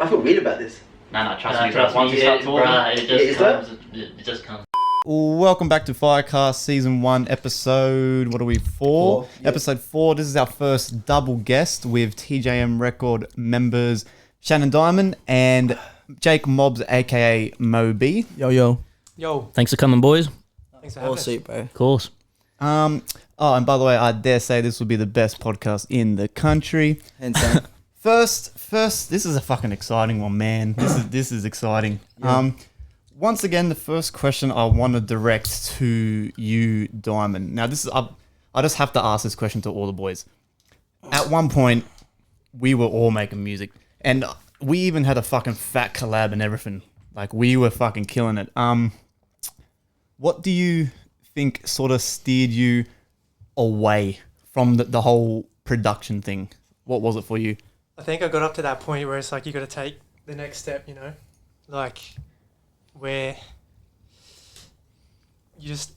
I feel weird about this. Nah, trust me. Once you start talking, it just comes. Welcome back to FireCast Season 1, Episode... What are we, 4? Yeah. Episode 4. This is our first double guest with TJM Record members Shannon Dimond and Jake Mobbs, a.k.a. Moby. Yo. Thanks for coming, boys. Thanks for having us. Sweet, bro. Of course. And by the way, I dare say this will be the best podcast in the country. Hands down. First, this is a fucking exciting one, man. This is exciting. Yeah. Once again, the first question I want to direct to you, Dimond. Now, this is I just have to ask this question to all the boys. At one point, we were all making music, and we even had a fucking fat collab and everything. Like, we were fucking killing it. What do you think sort of steered you away from the whole production thing? What was it for you? I think I got up to that point where it's like you got to take the next step, you know? Like, where you just...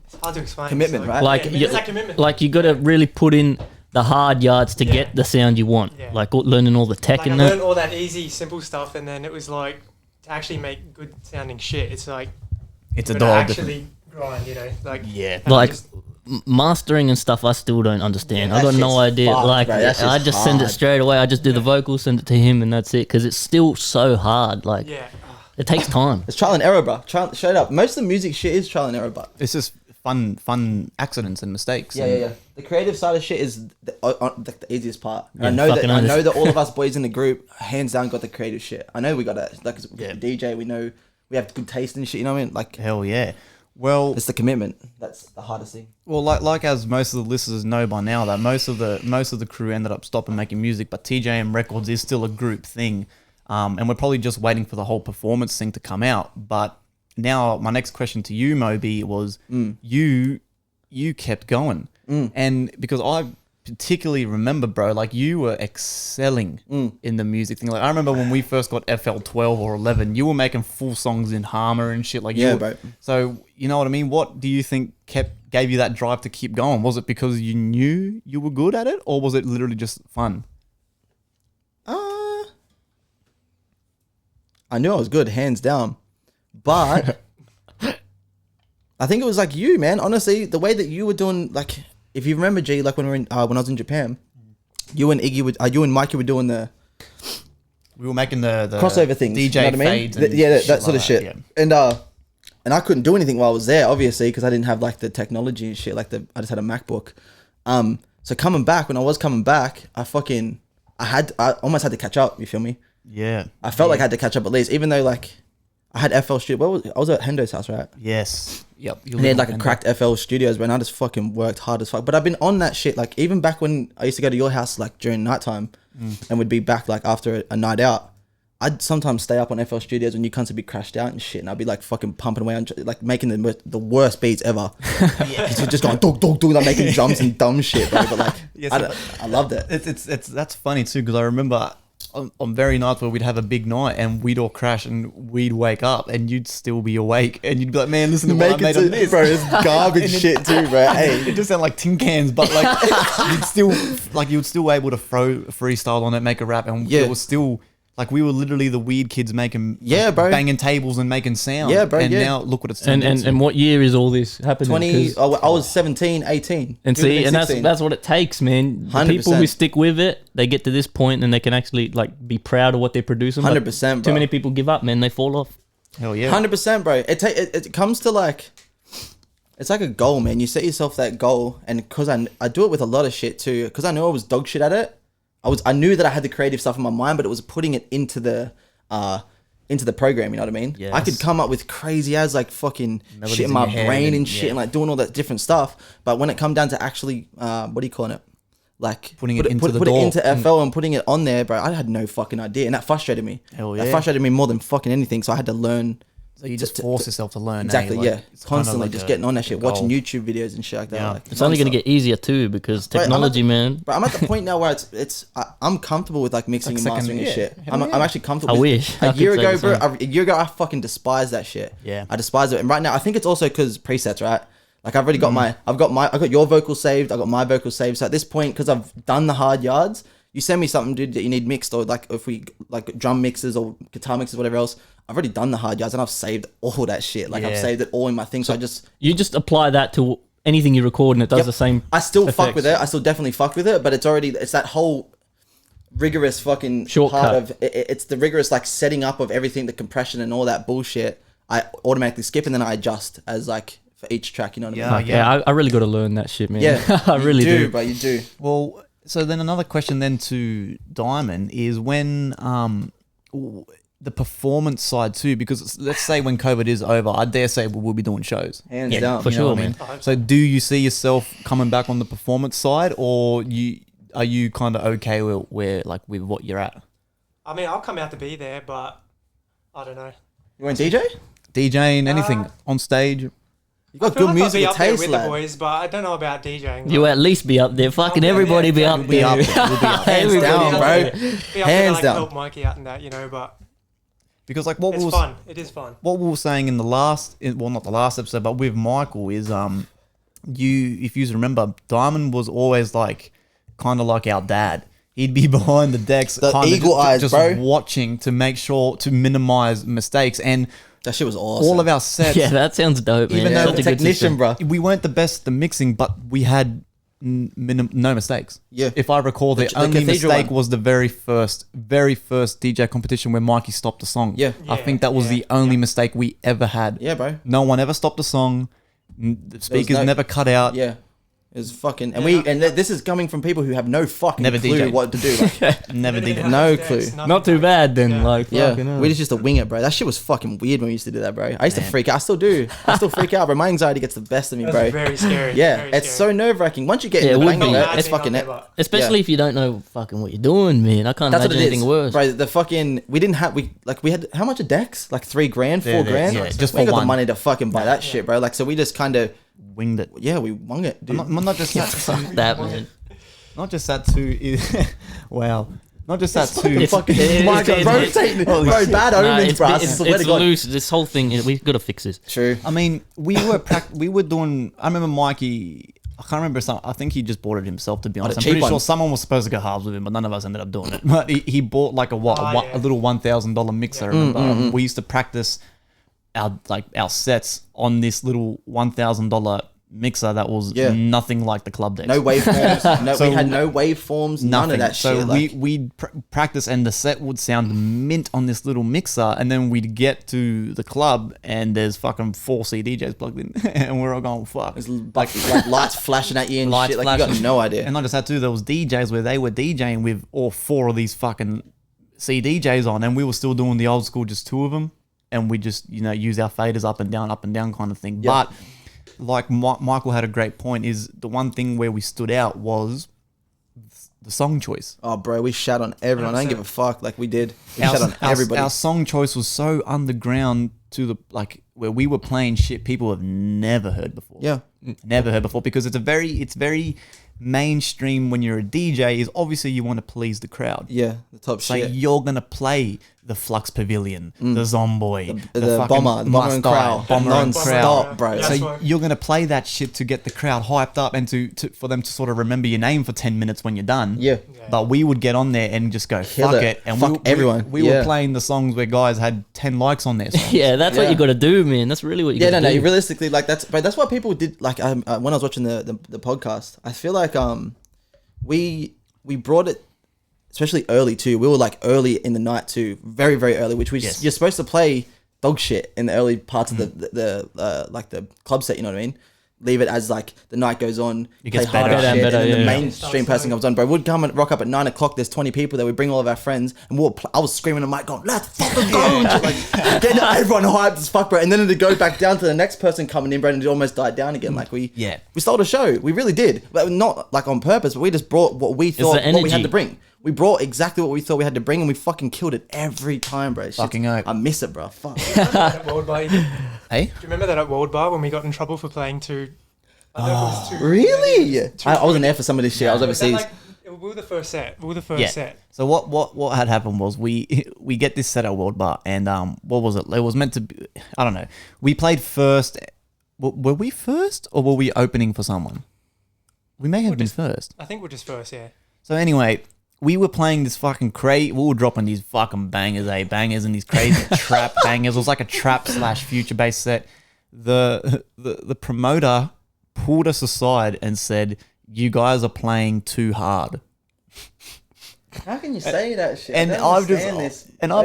It's hard to explain. Commitment, right? Like, yeah, it's that commitment. Like you got to really put in the hard yards to get the sound you want. Yeah. Like learning all the tech like and I that. learned all that easy, simple stuff, and then it was like, to actually make good sounding shit, it's like... It's a you gotta dog. actually grind, you know? Like, Yeah. and Like, just- mastering and stuff, I still don't understand. Yeah, I got that no shit's idea. fucked, Like, bro. That shit's I just send it hard. straight away. I just do the vocals, send it to him, and that's it. Because it's still so hard. Like, yeah. it takes time. It's trial and error, bro. Straight up. Most of the music shit is trial and error, bro. It's just fun accidents and mistakes. Yeah. The creative side of shit is the easiest part. And Yeah, I know fucking that all of us boys in the group, hands down, got the creative shit. I know we got that. Like, Yeah. DJ, we know we have good taste and shit. You know what I mean? Like, Hell yeah. Well, it's the commitment. That's the hardest thing. like as most of the listeners know by now, that most of the crew ended up stopping making music, but TJM Records is still a group thing, and we're probably just waiting for the whole performance thing to come out. But now my next question to you, Moby, was you kept going, and because I particularly remember, bro, like you were excelling in the music thing. Like I remember when we first got FL12 or 11, you were making full songs in Harmer and shit. Like Yeah, you bro. So you know what I mean? What do you think gave you that drive to keep going? Was it because you knew you were good at it, or was it literally just fun? I knew I was good, hands down. But I think it was like you, man. Honestly, the way that you were doing, like, if you remember, G, like when we were when I was in Japan, you and Iggy you and Mikey were doing the We were making the crossover things. DJ you know what I mean? fades. And that shit sort of like shit. yeah. And I couldn't do anything while I was there, obviously, because I didn't have like the technology and shit. Like I just had a MacBook. So coming back, when I was coming back, I almost had to catch up. You feel me? Yeah. I felt like I had to catch up at least, even though like I had FL Studio. I was at Hendo's house, right? Yes. Yep. And they had like a cracked FL Studios, but I just fucking worked hard as fuck. But I've been on that shit, like even back when I used to go to your house like during nighttime and would be back like after a night out. I'd sometimes stay up on FL Studios when you cunts would be crashed out and shit, and I'd be like fucking pumping away on like making the worst beats ever. Just going dog, like making jumps and dumb shit, bro. But like, I loved it. It's that's funny too, because I remember on very nights where we'd have a big night and we'd all crash and we'd wake up and you'd still be awake and you'd be like, man, listen to what I made on this, bro. It's garbage shit too, bro. Hey, it just sounded like tin cans, but like you'd still able to throw a freestyle on it, make a rap, and it was still. Like we were literally the weird kids making, bro, banging tables and making sound. Yeah, bro. And yeah. now look what it's turned into. And what year is all this happening? 20. I was 17, 18. And see, and 16. that's what it takes, man. The 100%. people who stick with it, they get to this point and they can actually like be proud of what they're producing. 100%, bro. Too many people give up, man. They fall off. Hell yeah. 100%, bro. It comes to like, it's like a goal, man. You set yourself that goal, and because I do it with a lot of shit too, because I knew I was dog shit at it. I knew that I had the creative stuff in my mind, but it was putting it into the program, you know what I mean? Yes. I could come up with crazy as like fucking Melodies shit in in my your head brain and- and shit yeah. and like doing all that different stuff. But when it come down to actually, what are you calling it? Like Putting it into the put door. it into FL and putting it on there, bro. I had no fucking idea, and that frustrated me. Hell That yeah. frustrated me more than fucking anything. So I had to learn. So you just force yourself to learn. Exactly, Like, yeah. it's kinda Constantly like just a- getting on that shit, a goal. watching YouTube videos and shit like that. Yeah. Like, It's only going to nonstop. get easier too because Bro, technology, man. But I'm at the point now where I'm comfortable with like mixing Like and mastering second- and shit. yeah. I'm Hell yeah. actually comfortable. I with- wish I A could year say ago, the bro. same. A year ago, I fucking despised that shit. Yeah. I despise it, and right now I think it's also because presets, right? Like I've got your vocal saved. I got my vocal saved. So at this point, because I've done the hard yards, you send me something, dude, that you need mixed, or like if we like drum mixes or guitar mixes, whatever else, I've already done the hard yards and I've saved all that shit. Like I've saved it all in my thing. So you just apply that to anything you record and it does the same. I still effects. fuck with it. I still definitely fuck with it, but it's that whole rigorous fucking Shortcut. part of it. It's the rigorous like setting up of everything, the compression and all that bullshit. I automatically skip and then I adjust as like for each track. You know what I mean? Yeah, I really got to learn that shit, man. Yeah, I really do. But you do. Well, so then another question then to Diamond is when the performance side too, because let's say when COVID is over, I dare say we'll be doing shows. Hands down. for You know sure, what I mean? man. So do you see yourself coming back on the performance side, or are you kind of okay with what you're at? I mean, I'll come out to be there, but I don't know. You want DJ? DJing, anything on stage? You got I feel good like I'll be musical up there taste, with lad. the boys, but I don't know about DJing. You at least be up there. Fucking yeah, everybody yeah, be yeah, up we'll be there. up there. We'll be up there. Hands Everybody down, up bro. there. Be up there, Hands like, down. help Mikey out and that, you know, but Because like what it's was fun. It is fun. what we were saying in the last, well, not the last episode, but with Michael is if you remember, Diamond was always like kind of like our dad. He'd be behind the decks, The kinda eagle eyes, just bro. watching to make sure to minimize mistakes. And That shit was awesome. all of our sets, Yeah, that sounds dope, man. Even Such though a the good technician, system. bro. we weren't the best at the mixing, but we had no mistakes. Yeah. If I recall, the only Cathedral mistake one. was the very first DJ competition where Mikey stopped the song. Yeah. I think that was the only mistake we ever had. Yeah, bro. No one ever stopped the song. The speakers no- never cut out. Yeah. It was fucking, and Yeah. this is coming from people who have no fucking Never clue DJ'd. what to do. Like, Never did it. No clue. Not too bad then. Like, yeah, fucking hell. we just used to wing it, bro. That shit was fucking weird when we used to do that, bro. I used to freak out. I still do. I still freak out, bro. My anxiety gets the best of me, That's bro. very scary. Yeah, very it's scary. so nerve wracking. Once you get Yeah, in it the would bang be. of Not it, it's bad fucking being it. on there, but- Especially Yeah. if you don't know fucking what you're doing, man. I can't That's what imagine it is, anything worse. bro. The fucking we had how much a decks? Like $3 grand, $4 grand. yeah, just we ain't for got one. the money to fucking buy that shit, bro. Like so, we just kind of Winged it. we wung it, dude. Not just that. Fuck that, man. Not just that too. Wow. Not just that too. It's- fucking it- my it's- God, bro, it's- taking- bro, bad Nah, omens, bro. I swear it's to God. loose. This whole thing, we've got to fix this. True. I mean, we were doing. I remember Mikey. I can't remember some. I think he just bought it himself. To be honest, I'm cheap pretty sure one. someone was supposed to go halves with him, but none of us ended up doing it. But he bought like a yeah. little $1,000 mixer. I remember. We used to practice our sets on this little $1,000 mixer that was Yeah. nothing like the club decks. No waveforms. No, So- we had no waveforms. None Nothing. of that so shit. Like, we'd practice and the set would sound mint on this little mixer, and then we'd get to the club and there's fucking 4 CDJs plugged in and we're all going fuck. it's like lights flashing at you and Lights shit. Like you got flashing. no idea. And not just that too, there was DJs where they were DJing with all 4 of these fucking CDJs on, and we were still doing the old school, just 2 of them, and we just use our faders up and down kind of thing. Yeah. But like Michael had a great point, is the one thing where we stood out was the song choice. Oh, bro, we shat on everyone. I don't give a fuck. Like we did. We shat on everybody. Our song choice was so underground to the where we were playing shit people have never heard before. Yeah. Never heard before, because it's very mainstream. When you're a DJ, is obviously you want to please the crowd. Yeah, the top So shit. you're gonna play the Flux Pavilion, the Zomboy, The fucking bomber and Must Die, crowd. Bomber and Non-stop, crowd. bro. Yeah. So That's right. you're gonna play that shit to get the crowd hyped up and to for them to sort of remember your name for 10 minutes when you're done. Yeah. But we would get on there and just go Kill fuck it. it, and Fuck everyone. We Yeah. were playing the songs where guys had 10 likes on their songs. Yeah, that's what Yeah. you got to do, man. That's really what you Yeah, got to no. do. Realistically, like that's what people did. Like when I was watching the podcast, I feel like we brought it, especially early too. We were like early in the night too, very very early. Which Yes. you're supposed to play dog shit in the early parts of the like the club set. You know what I mean? Leave it as like the night goes on, It play gets better. harder Better and shit, better, and then the yeah. mainstream person comes on. Bro, we'd come and rock up at 9 o'clock. There's 20 people there. We bring all of our friends, and I was screaming on the mic, going, "Let's fucking go!" and shit, like getting everyone hyped as fuck, bro. And then it'd go back down to the next person coming in, bro, and it almost died down again. Like we stole the show. We really did, but not like on purpose. But we just brought what we thought the what we had energy. to bring. We brought exactly what we thought we had to bring, and we fucking killed it every time, bro. It's just- Fucking oath. I miss it, bro. Fuck. At World Bar, do you Hey, remember that at World Bar when we got in trouble for playing too? I don't know if it was too. Really? I wasn't there for some of this shit. I was Was that overseas. like, we were the first set. We were the first set. So what had happened was we get this set at World Bar, and what was it? It was meant to be, I don't know. We played first. Were we first, or were we opening for someone? We may have been first. I think we're just first, yeah. So anyway, we were playing this fucking we were dropping these fucking bangers and these crazy trap bangers. It was like a trap / future bass set. The promoter pulled us aside and said, "You guys are playing too hard." How can you say that shit? And I've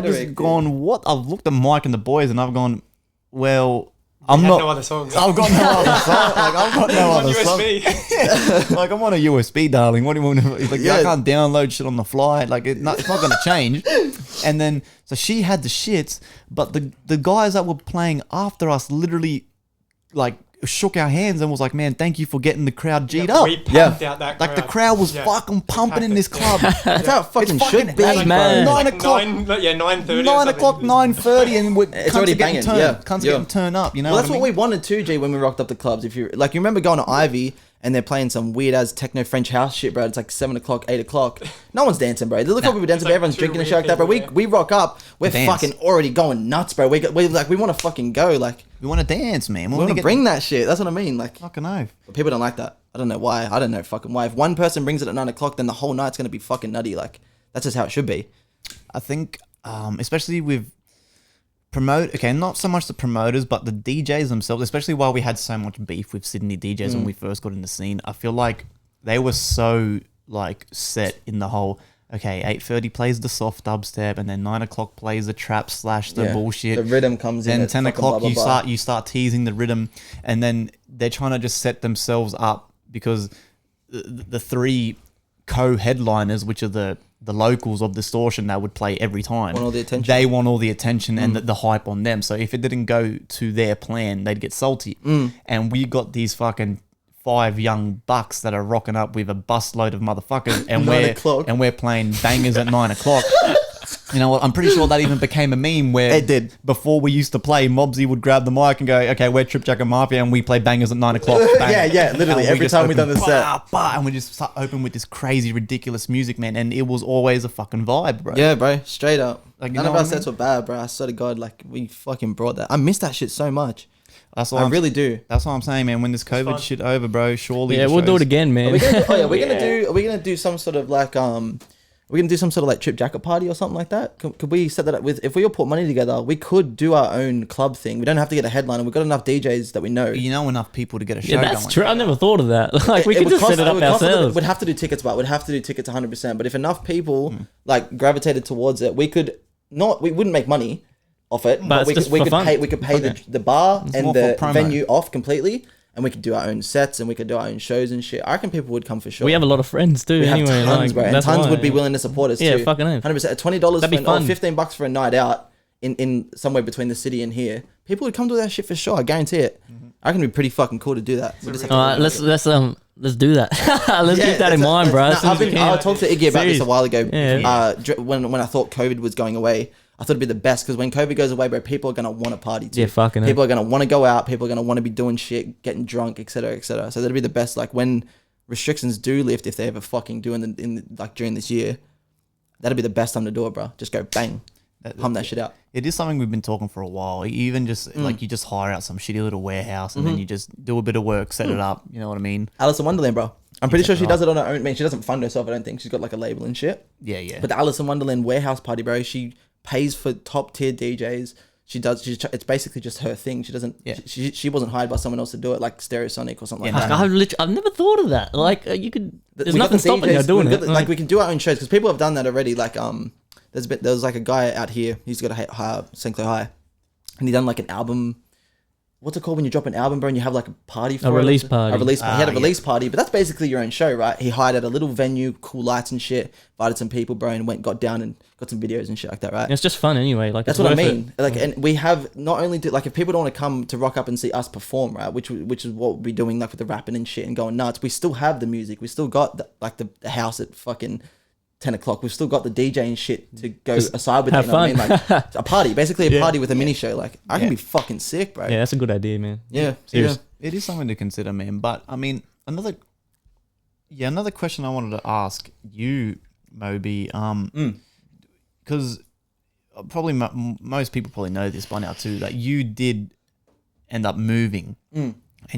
just gone, what? I've looked at Mike and the boys and I've gone, well, I'm not. No other songs. I've got no other song. Like, I've got no on other song. USB. Like, I'm on a USB, darling. What do you want? He's like, I can't download shit on the fly. Like, it's not going to change. And then, so she had the shits, but the guys that were playing after us literally, like, shook our hands and was like, man, thank you for getting the crowd G'd up. We pumped out that crowd. Like, the crowd was fucking pumping in this club. That's how it fucking should be, That's mad. 9 Like o'clock. 9:30. 9 o'clock, 9:30, and It's already banging. Cunts getting turned up, you know. Well, that's what we wanted too, G, when we rocked up the clubs. If you like, you remember going to Ivy and they're playing some weird ass techno French house shit, bro. It's like 7 o'clock, 8 o'clock. No one's dancing, bro. Look how people dancing, like everyone's two drinking and shit weird like that, bro. people, We rock up, we're Dance. fucking already going nuts, bro. We want to fucking go, like We want to dance, man. we want to bring that shit. That's what I mean, like. Fucking oath. But people don't like that. I don't know why. I don't know fucking why. If one person brings it at 9 o'clock, then the whole night's gonna be fucking nutty. Like that's just how it should be. I think, especially with not so much the promoters, but the DJs themselves, especially while we had so much beef with Sydney DJs when we first got in the scene, I feel like they were so like set in the whole, okay, 8:30 plays the soft dubstep, and then 9 o'clock plays the trap / the bullshit. The rhythm comes in. Then at 10 fucking o'clock blah, blah, blah. you start teasing the rhythm, and then they're trying to just set themselves up because the three co-headliners, which are the locals of Distortion that would play every time, Want all the attention. they want all the attention and the hype on them. So if it didn't go to their plan, they'd get salty. And we got these fucking 5 young bucks that are rocking up with a busload of motherfuckers, and 9 o'clock. we're playing bangers at 9 o'clock. You know what? I'm pretty sure that even became a meme where It did. Before we used to play, Mobsy would grab the mic and go, okay, we're Trip Jacket Mafia, and we play bangers at 9 o'clock. Bang. Yeah, literally. And Every just time we've open, done the set. and we just start open with this crazy, ridiculous music, man. And it was always a fucking vibe, bro. Yeah, bro. Straight up. Like, you None know of what our I sets mean? were bad, bro. I swear to God, like we fucking brought that. I miss that shit so much. That's what I I'm- really do. That's what I'm saying, man. When this COVID fun. shit over, bro, surely. Yeah, the we'll do shows- it again, man. Are we gonna do some sort of like we're gonna do some sort of like Trip Jacket party or something like that. Could we set that up with? If we all put money together, we could do our own club thing. We don't have to get a headliner. We've got enough DJs that we know. You know enough people to get a show Yeah, that's going. true. I never thought of that. Like, we It could would just cost- set it up would cost a little- ourselves. We'd have to do tickets, but we'd have to do tickets 100%. But if enough people like gravitated towards it, we wouldn't make money off it, But it's we just could for fun. pay the bar It's and more for the promo. venue off completely, and we could do our own sets and we could do our own shows and shit. I reckon people would come for sure. We have a lot of friends too. We have Anyway, tons, like, bro, and that's tons why. would be willing to support us Yeah, too. fucking oath. 100%. At $20 That'd be or fun. $15 for a night out in somewhere between the city and here, people would come to that shit for sure. I guarantee it. I reckon it'd be pretty fucking cool to do that. We just have to- All right, let's do that. Let's Yeah, keep that in it's- mind, bro. no, as soon as we I can. talked to Iggy about this a Serious. while ago. Yeah. When I thought COVID was going away, I thought it'd be the best because when COVID goes away, bro, people are gonna want to party too. Yeah, fucking hell. People are gonna want to go out. People are gonna want to be doing shit, getting drunk, etc., etc. So that'd be the best. Like when restrictions do lift, if they ever fucking do like during this year, that'd be the best time to do it, bro. Just go bang, hum that shit out. It is something we've been talking for a while. Even just like you just hire out some shitty little warehouse and then you just do a bit of work, set it up. You know what I mean? Alice in Wonderland, bro. I'm pretty sure she Exactly. does it on her own. I mean, she doesn't fund herself. I don't think she's got like a label and shit. Yeah, yeah. But the Alice in Wonderland warehouse party, bro, she pays for top tier DJs. It's basically just her thing. She doesn't. Yeah. She wasn't hired by someone else to do it, like Stereosonic or something Yeah, like Like, that. I've never thought of that. Like, you could. There's We got nothing the stopping you DJs, doing we've it. got like we can do our own shows because people have done that already. Like there was like a guy out here. He's got a St. Clair High, and he done like an album. What's it called when you drop an album, bro, and you have like a party for A it? release party. A release party. He had a yeah. release party, but that's basically your own show, right? He hired at a little venue, cool lights and shit, invited some people, bro, and got down and got some videos and shit like that, right? It's just fun anyway. Like, That's it's what I worth it. mean. Like, and we have not only like if people don't want to come to rock up and see us perform, right? Which is what we're doing, like with the rapping and shit and going nuts. We still have the music. We still got the house at fucking 10 o'clock. We've still got the DJ and shit to go aside with. have You know what I mean? fun. Like a party, basically a Yeah. party with a mini show. Like I can be fucking sick, bro. Yeah, that's a good idea, man. Yeah. Serious. It is something to consider, man. But I mean, another question I wanted to ask you, Moby, because probably most people probably know this by now too. That you did end up moving, and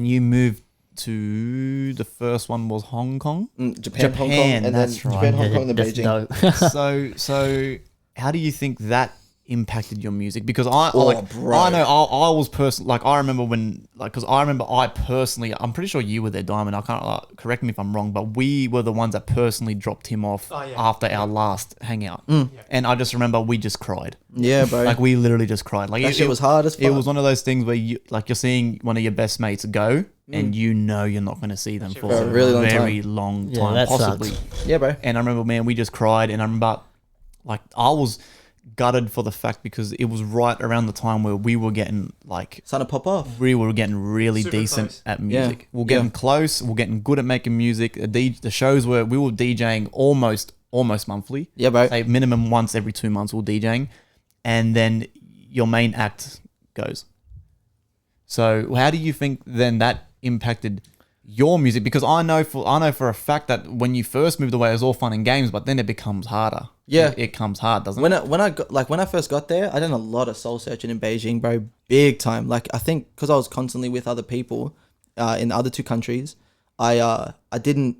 you moved to the first one was Hong Kong. Japan, Hong Kong, and that's then right. Japan, Hong Kong, and then That's Beijing. dope. So how do you think that impacted your music? Because bro. I know I was personally, like, I remember when, like, because I remember I personally, I'm pretty sure you were there, Diamond. I can't, correct me if I'm wrong, but we were the ones that personally dropped him off after our last hangout. And I just remember we just cried. Yeah, bro. Like, we literally just cried. Like, that shit was hard as fuck. it was one of those things where you, like, you're seeing one of your best mates go, and you know you're not going to see them for a really long very time. long Yeah, time, that possibly. sucks. Yeah, bro. And I remember, man, we just cried, and I remember, like, I was gutted for the fact because it was right around the time where we were getting, like, Starting to pop off. we were getting really Super decent close. at music. Yeah. We we're getting close. We we're getting good at making music. The shows were, we were DJing almost monthly. Yeah, bro. Say minimum once every 2 months we're DJing, and then your main act goes. So how do you think then that impacted your music? Because I know for a fact that when you first moved away, it was all fun and games, but then it becomes harder. Yeah. it comes hard, doesn't it? When I first got there, I did a lot of soul searching in Beijing, bro, big time. Like, I think because I was constantly with other people in the other two countries, I didn't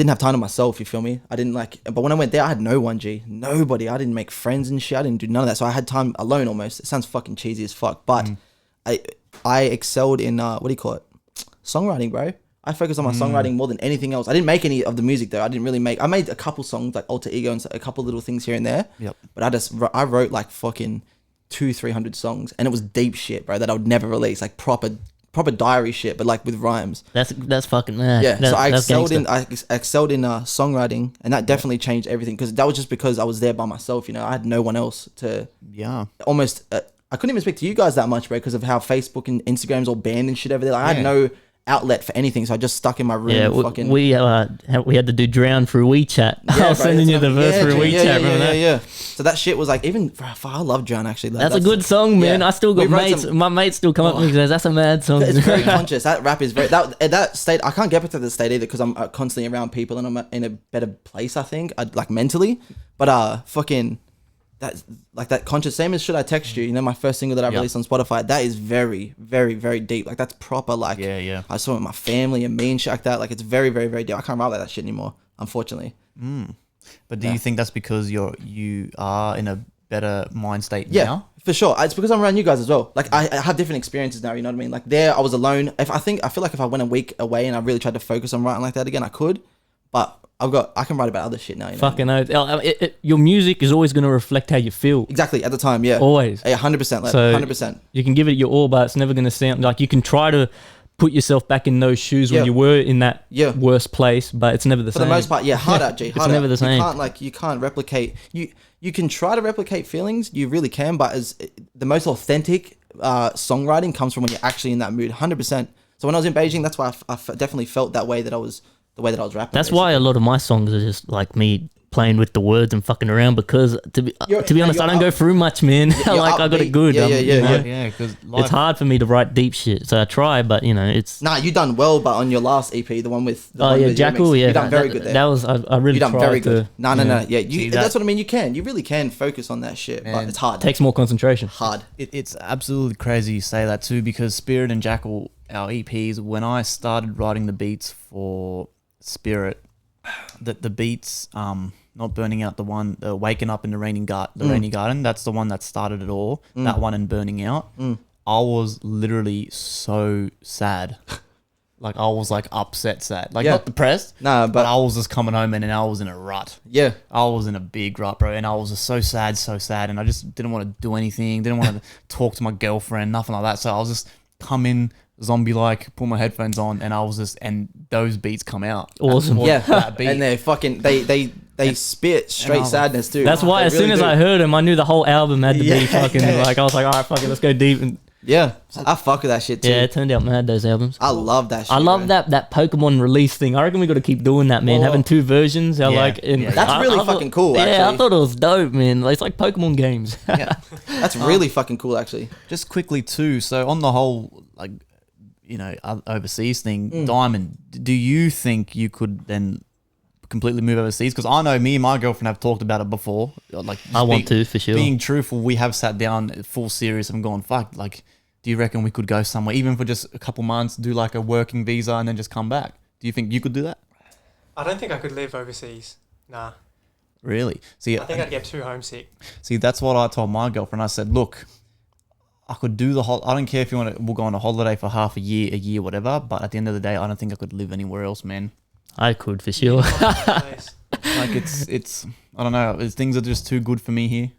have time to myself. You feel me? I didn't but when I went there, I had no one, G, nobody. I didn't make friends and shit. I didn't do none of that. So I had time alone almost. It sounds fucking cheesy as fuck, but I excelled in what do you call it? Songwriting, bro. I focused on my songwriting more than anything else. I didn't make any of the music though. I made a couple songs like Alter Ego and a couple little things here and there. Yep. But I wrote like fucking 200-300 songs, and it was deep shit, bro, that I would never release, like proper diary shit, but like with rhymes. That's fucking mad. Yeah. So I That's excelled in songwriting, and that definitely changed everything because that was just because I was there by myself. You know, I had no one else to. Yeah. Almost, I couldn't even speak to you guys that much, bro, because of how Facebook and Instagram's all banned and shit over there. Like, I had no outlet for anything, so I just stuck in my room. Yeah, we had to do Drown through WeChat. I was sending you the verse through WeChat. Remember that? Yeah. So that shit was like, even I love Drown actually. Like, That's a good song, man. yeah. I still got We wrote mates. some- My mates still come up to me and says that's a mad song. It's very conscious. That rap is very that state. I can't get back to the state either because I'm constantly around people and I'm in a better place. I think like mentally, but fucking. That's like that conscious, same as Should I Text You, you know, my first single that I released on Spotify, that is very, very, very deep. Like that's proper, like, Yeah. I saw it with my family and me and shit like that. Like it's very, very, very deep. I can't write like that shit anymore, unfortunately. But do you think that's because you are in a better mind state Yeah, now? for sure. It's because I'm around you guys as well. Like I have different experiences now, you know what I mean? Like there I was alone. I feel like if I went a week away and I really tried to focus on writing like that again, I could. But I can write about other shit now, you know? Fucking oath. Your music is always going to reflect how you feel. Exactly, at the time, yeah. Always. Yeah, 100%, like So 100%. You can give it your all, but it's never going to sound like you can try to put yourself back in those shoes when Yeah. you were in that Yeah. worst place, but it's never the For same. the most part, yeah, hard out, G. It's Hard never out. the same. You can't replicate. You can try to replicate feelings, you really can, but as the most authentic songwriting comes from when you're actually in that mood, 100%. So when I was in Beijing, that's why I definitely felt that way that I was rapping. That's why a lot of my songs are just like me playing with the words and fucking around because to be honest, I don't go through much, man. Like I got it good. Yeah, you know, Yeah, because it's hard for me to write deep shit, so I try, but you know, it's. Nah, you done well, but on your last EP, the one with Jackal, you done very good there. That was I really You done tried very good. to. No. Yeah, See, that's what I mean. You really can focus on that shit, but it's hard. Takes more concentration. Hard. It's absolutely crazy you say that too, because Spirit and Jackal, our EPs, when I started writing the beats for Spirit, the beats, not burning out, the one waking up in the rainy garden, that's the one that started it all. That one and burning out. I was literally so sad. Like I was like upset sad, like not depressed. Nah, but but I was just coming home and I was in a rut. yeah. I was in a big rut, bro, and I was just so sad, and I just didn't want to do anything, didn't want to talk to my girlfriend, nothing like that. So I was just come in zombie-like, put my headphones on, and I was just, and those beats come out. Awesome. Yeah, that beat. and they're fucking they spit straight sadness too. That's why They as soon really as do. I heard him, I knew the whole album had to Yeah. be fucking like I was like, all right, fuck it, let's go deep. And Yeah, I fuck with that shit too. yeah, it turned out mad, those albums. I love that shit. I love bro. that Pokemon release thing. I reckon we got to keep doing that, man. Well, Having two versions. yeah, That's really thought- fucking cool, Yeah, I actually. thought it was dope, man. It's like Pokemon games. Yeah. That's really fucking cool, actually. Just quickly too, so on the whole, like, you know, overseas thing, Diamond, do you think you could then completely move overseas? Because I know me and my girlfriend have talked about it before. Like, I want to, for sure. Being truthful, we have sat down full serious and gone, fuck, like, do you reckon we could go somewhere, even for just a couple months, do like a working visa and then just come back? Do you think you could do that? I don't think I could live overseas. Nah. Really? See, I think I'd get too homesick. See, that's what I told my girlfriend. I said, look, I could do I don't care if we'll go on a holiday for half a year, whatever. But at the end of the day, I don't think I could live anywhere else, man. I could for sure. Like it's I don't know. Things are just too good for me here.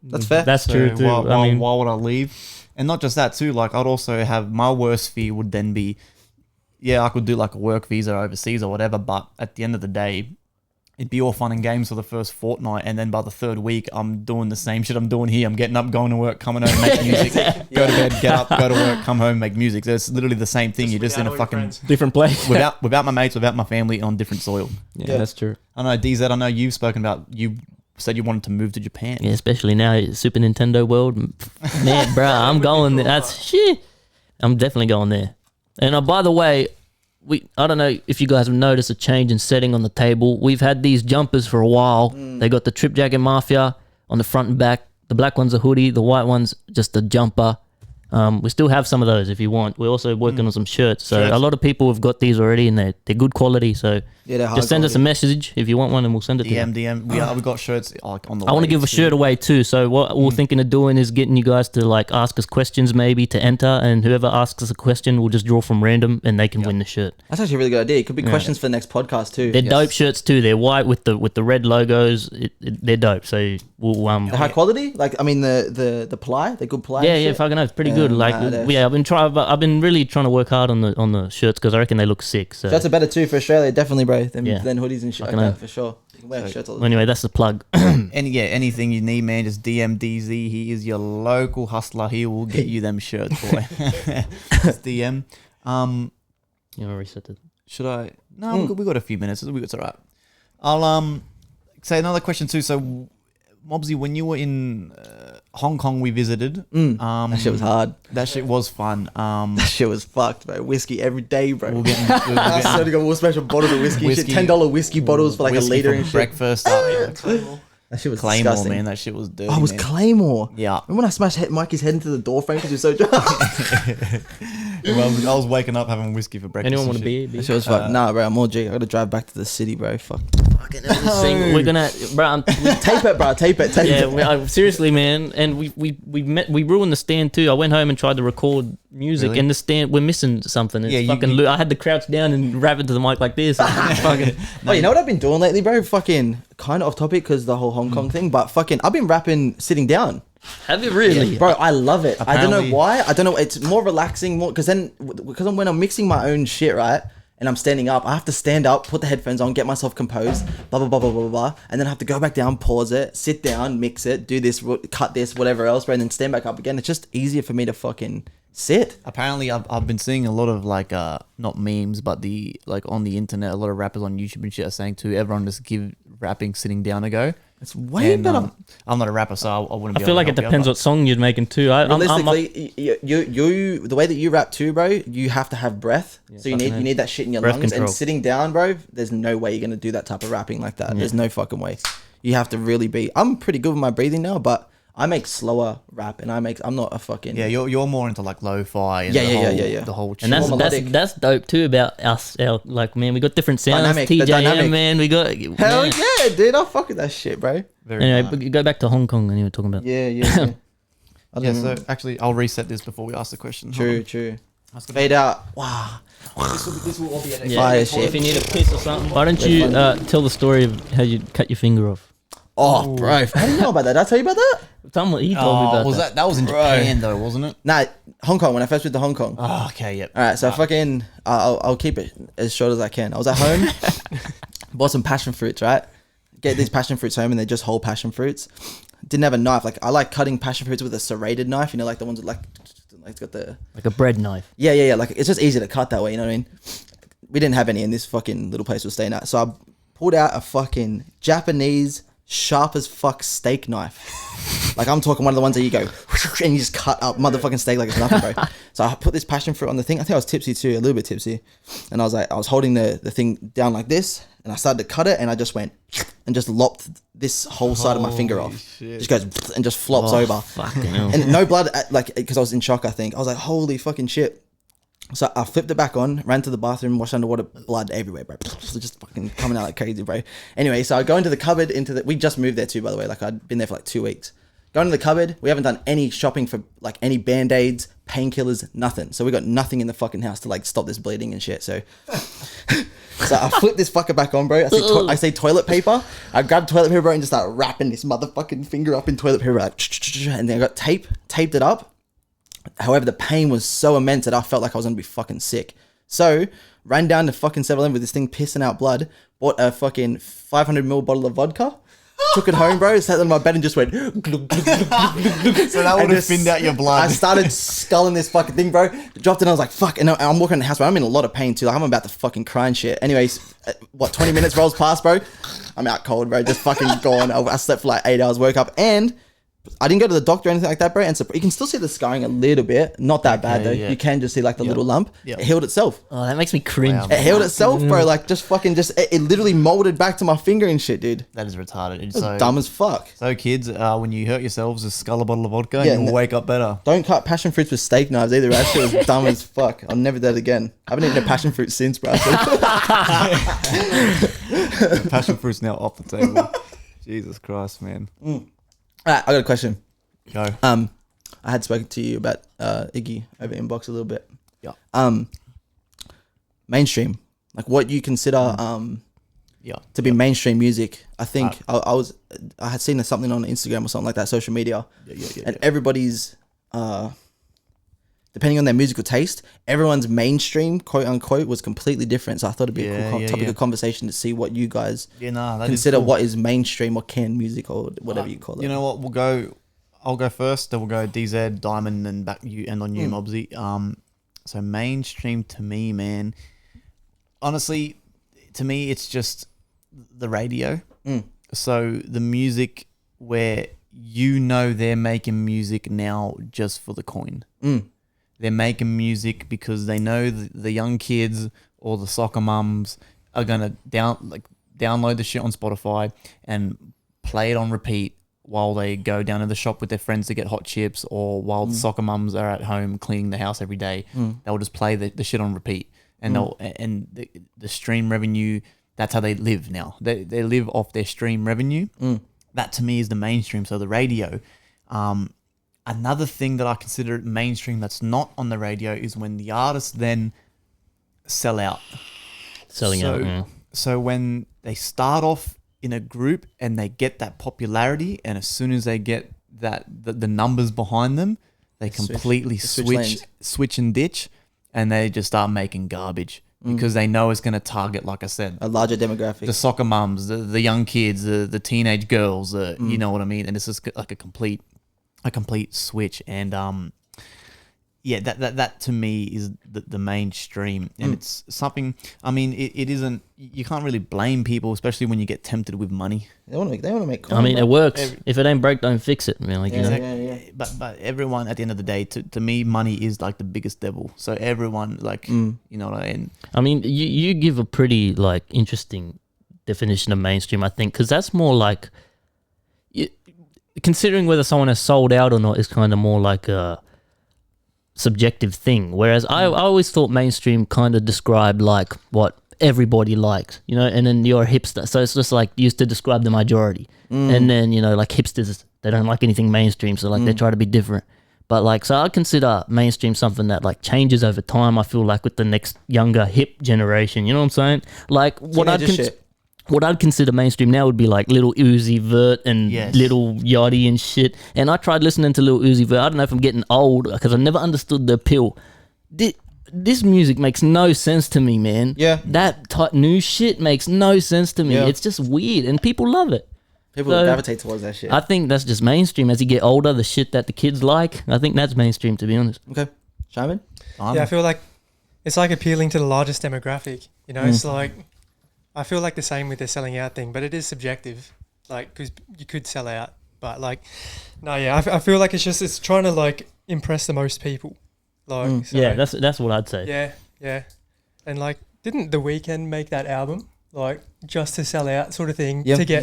That's fair. That's true too. Why would I leave? And not just that too. Like I'd also have my worst fear would then be, I could do like a work visa overseas or whatever. But at the end of the day, it'd be all fun and games for the first fortnight, and then by the third week, I'm doing the same shit I'm doing here. I'm getting up, going to work, coming home, make music, go to bed, get up, go to work, come home, make music. So it's literally the same thing. You're just in a fucking different place. without my mates, without my family, on different soil. Yeah, that's true. I know, DZ, I know you've spoken about, you said you wanted to move to Japan. Yeah, especially now, Super Nintendo world. Man, bro, I'm going there. That's shit. I'm definitely going there. And by the way, I don't know if you guys have noticed a change in setting on the table. We've had these jumpers for a while. They got the Trip Jacket Mafia on the front and back. The black one's a hoodie. The white one's just a jumper. We still have some of those if you want. We're also working on some shirts. So a lot of people have got these already, and they're good quality. So just send us a message if you want one, and we'll send it to you. DM. We got shirts like on the way. I want to give a shirt away too. So what we're thinking of doing is getting you guys to like ask us questions maybe to enter, and whoever asks us a question, we'll just draw from random, and they can win the shirt. That's actually a really good idea. It could be questions for the next podcast too. They're dope shirts too. They're white with the red logos. They're dope. So we'll They're high quality. Like I mean the ply, they're good ply. Yeah, fucking know. It's pretty good. Like I've been really trying to work hard on the shirts because I reckon they look sick. So shirts are better too for Australia, definitely, bro. Than hoodies and shit like that for sure. You can wear shirts all the time. Anyway, that's the plug. Anything you need, man, just DM DZ. He is your local hustler. He will get you them shirts, boy. Just DM. You want to reset it? Should I? No, we got a few minutes. It's all right. I'll say another question too. So, Mobsy, when you were in Hong Kong, we visited. That shit was hard. That shit was fun. That shit was fucked, bro. Whiskey every day, bro. I swear to God, we'll special bottles of whiskey. Shit, $10 whiskey bottles for like a liter and shit. Breakfast. That shit was Claymore, disgusting. man. That shit was dirty. Oh, it was Claymore. Yeah. Remember when I smashed Mikey's head into the door frame because he was so drunk? Well, I was waking up having whiskey for breakfast. Anyone want to be? That shit was fucked. Nah, bro, I'm all G. I gotta drive back to the city, bro. Fuck. We're gonna, bro. Tape it, bro. Tape it. Yeah, seriously, man. And we ruined the stand too. I went home and tried to record music, and the stand, we're missing something. It's I had to crouch down and rap into the mic like this. Fucking. Oh, you know what I've been doing lately, bro? Fucking kind of off topic because the whole Hong Kong thing, but fucking I've been rapping sitting down. Have you really? Yeah, bro, I love it. Apparently, I don't know why. I don't know. It's more relaxing, because when I'm mixing my own shit, right, and I'm standing up, I have to stand up, put the headphones on, get myself composed, blah, blah, blah, blah, blah, blah, and then I have to go back down, pause it, sit down, mix it, do this, cut this, whatever else, bro, and then stand back up again. It's just easier for me to fucking sit. Apparently, I've been seeing a lot of like not memes, but the like on the internet, a lot of rappers on YouTube and shit are saying to everyone just give rapping sitting down a go. It's way better. I'm not a rapper, so I wouldn't. I feel like it depends what song you're making too. Realistically, you the way that you rap too, bro, you have to have breath. So you need that shit in your lungs. Control. And sitting down, bro, there's no way you're gonna do that type of rapping like that. There's no fucking way. You have to really be. I'm pretty good with my breathing now, but I make slower rap, and I'm not a fucking. Yeah, you're more into like lo-fi. And the whole. And that's dope too about us. Like, man, we got different sounds. TJM, man, we got. Hell yeah, dude! I fuck with that shit, bro. Anyway, but go back to Hong Kong, and you were talking about. Yeah. So actually, I'll reset this before we ask the question. True. Fade out. Wow. This will all be edited. Fire shit. If you need a piss or something, why don't you tell the story of how you cut your finger off? Oh, bro. I didn't know about that. Did I tell you about that? Someone he told me about was that was in Japan though, wasn't it? Nah, Hong Kong. When I first went to Hong Kong. Oh, okay, yep. All right, so fucking, I'll keep it as short as I can. I was at home, bought some passion fruits, right? Get these passion fruits home, and they're just whole passion fruits. Didn't have a knife. Like, I like cutting passion fruits with a serrated knife. You know, like the ones that like it's got the like a bread knife. Yeah. Like, it's just easy to cut that way. You know what I mean? We didn't have any in this fucking little place we're staying at, so I pulled out a fucking Japanese sharp as fuck steak knife. Like, I'm talking one of the ones that you go and you just cut up motherfucking steak like it's nothing, bro. So I put this passion fruit on the thing. I think I was tipsy too, a little bit tipsy, and I was holding the thing down like this, and I started to cut it, and I just went and just lopped this whole side of my finger off. Shit. Just goes and just flops over. Fucking hell. And no blood, like, because I was in shock, I think. I was like, holy fucking shit. So I flipped it back on, ran to the bathroom, washed underwater, blood everywhere, bro. Just fucking coming out like crazy, bro. Anyway, so I go into the cupboard, we just moved there too, by the way. Like, I'd been there for like 2 weeks. Go into the cupboard. We haven't done any shopping for like any Band-Aids, painkillers, nothing. So we got nothing in the fucking house to like stop this bleeding and shit. So so I flip this fucker back on, bro. I say toilet paper. I grab toilet paper, bro, and just start wrapping this motherfucking finger up in toilet paper. Like, and then I got taped it up. However, the pain was so immense that I felt like I was going to be fucking sick. So, ran down to fucking 7-Eleven with this thing pissing out blood, bought a fucking 500ml bottle of vodka, took it home, bro, sat on my bed and just went... glug, glug, glug, glug, glug, glug. So that would have thinned out your blood. I started sculling this fucking thing, bro. Dropped it and I was like, fuck. And I'm walking in the house, bro. I'm in a lot of pain too. Like, I'm about to fucking cry and shit. Anyways, 20 minutes rolls past, bro. I'm out cold, bro. Just fucking gone. I slept for like 8 hours, woke up, and... I didn't go to the doctor or anything like that, bro. And so you can still see the scarring a little bit. Not that bad, though. Yeah. You can just see like the little lump. Yep. It healed itself. Oh, that makes me cringe. Wow. It healed itself, bro. Like, it literally molded back to my finger and shit, dude. That is retarded. It was dumb as fuck. So kids, when you hurt yourselves, just scull a bottle of vodka Yeah, and you'll wake up better. Don't cut passion fruits with steak knives either. That shit was dumb as fuck. I'll never do that again. I haven't eaten a passion fruit since, bro. Passion fruit's now off the table. Jesus Christ, man. Alright, I got a question. Go. I had spoken to you about Iggy over inbox a little bit. Yeah. Mainstream, like what you consider Yeah. to be mainstream music. I think I had seen something on Instagram or something like that, social media, and everybody's depending on their musical taste, everyone's mainstream, quote unquote, was completely different. So I thought it'd be a cool topic of conversation to see what you guys consider what is mainstream or canned music or whatever you call it. You know what? I'll go first. Then we'll go DZ, Diamond, and back you and on you, Mobsy. So mainstream to me, man. Honestly, to me, it's just the radio. So the music where they're making music now just for the coin. They're making music because they know the young kids or the soccer mums are gonna download the shit on Spotify and play it on repeat while they go down to the shop with their friends to get hot chips, or while the soccer mums are at home cleaning the house every day. They'll just play the shit on repeat, and the stream revenue. That's how they live now. They live off their stream revenue. That to me is the mainstream. So the radio. Another thing that I consider mainstream that's not on the radio is when the artists then sell out. Selling out, yeah. So when they start off in a group and they get that popularity, and as soon as they get the numbers behind them, they completely switch and ditch, and they just start making garbage because they know it's going to target, like I said, a larger demographic. The soccer mums, the young kids, the teenage girls, you know what I mean? And it's just like a complete switch. And that to me is the mainstream, and it's something. I mean, it isn't. You can't really blame people, especially when you get tempted with money. They want to make. I mean, it works. If it ain't broke, don't fix it. I mean, like, But everyone, at the end of the day, to me, money is like the biggest devil. So everyone, like, you know what I mean? I mean, you give a pretty like interesting definition of mainstream, I think, because that's more like, considering whether someone has sold out or not is kind of more like a subjective thing. Whereas I always thought mainstream kind of described like what everybody likes, you know, and then you're a hipster. So it's just like used to describe the majority. And then, you know, like hipsters, they don't like anything mainstream. So like they try to be different. But like, so I consider mainstream something that like changes over time. I feel like with the next younger hip generation, you know what I'm saying? Like what I'd consider mainstream now would be like Little Uzi Vert and Little Yachty and shit. And I tried listening to Little Uzi Vert. I don't know if I'm getting old because I never understood the appeal. This music makes no sense to me, man. Yeah. That new shit makes no sense to me. Yeah. It's just weird and people love it. People gravitate towards that shit. I think that's just mainstream. As you get older, the shit that the kids like, I think that's mainstream, to be honest. Okay. Simon? Yeah, I feel like it's like appealing to the largest demographic. You know, it's like, I feel like the same with the selling out thing, but it is subjective. Like, because you could sell out, but like, no, yeah, I feel like it's trying to like impress the most people. Like, so, yeah, that's what I'd say. Yeah, and like, didn't The Weeknd make that album? like just to sell out, sort of thing, Yeah. to get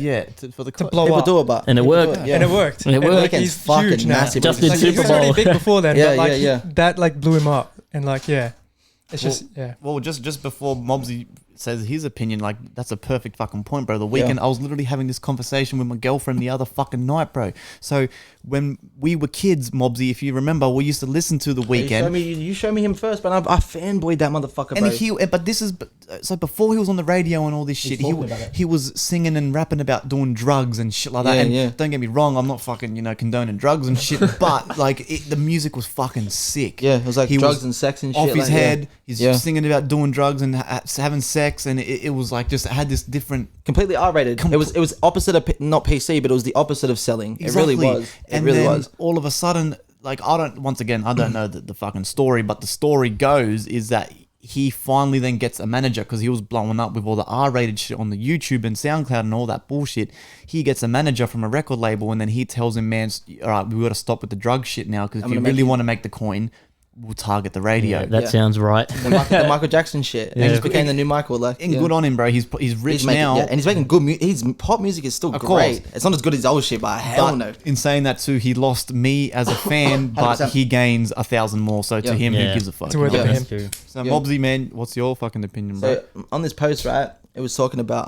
for the to blow People up. do it, but And it people worked. do Yeah. And it worked. And it worked. Like, Weekend's he's fucking huge now. massive. Just Like, did Like, he Super was already Bowl. big before then, Yeah, but like yeah. that like blew him up, and like it's just Well, just before Mobsy says his opinion, like that's a perfect fucking point, bro. The weekend I was literally having this conversation with my girlfriend the other fucking night, bro. So when we were kids, Mobsy, if you remember, we used to listen to the weekend. You show me him first, but I fanboyed that motherfucker, bro. But this is so before he was on the radio and all this shit, talking about it. he was singing and rapping about doing drugs and shit like that. Yeah, And don't get me wrong, I'm not fucking condoning drugs and shit, but like the music was fucking sick. Yeah, it was like He drugs was and sex and off shit. his like, head. He's Yeah. singing about doing drugs and having sex, and it was like just it had this different. Completely R-rated. It was opposite of not PC, but it was the opposite of selling. Exactly. It really was. And really then was. all of a sudden, like I don't know the fucking story, but the story goes is that he finally then gets a manager because he was blowing up with all the R-rated shit on the YouTube and SoundCloud and all that bullshit. He gets a manager from a record label, and then he tells him, "Man, all right, we got to stop with the drug shit now because if you really want to make the coin, we'll target the radio." That sounds right. The Michael Jackson shit. And he just became the new Michael. Like, And good on him, bro. He's rich now. and he's making good music. His pop music is still Of great. course. It's not as good as old shit, but hell But no. in saying that too, he lost me as a fan, but 100%. he gains 1,000 more. So to him, Yeah. who gives a fuck? It's worth it Yeah. for him. So Yeah. Mobsy, man, what's your fucking opinion, bro? So on this post, right, it was talking about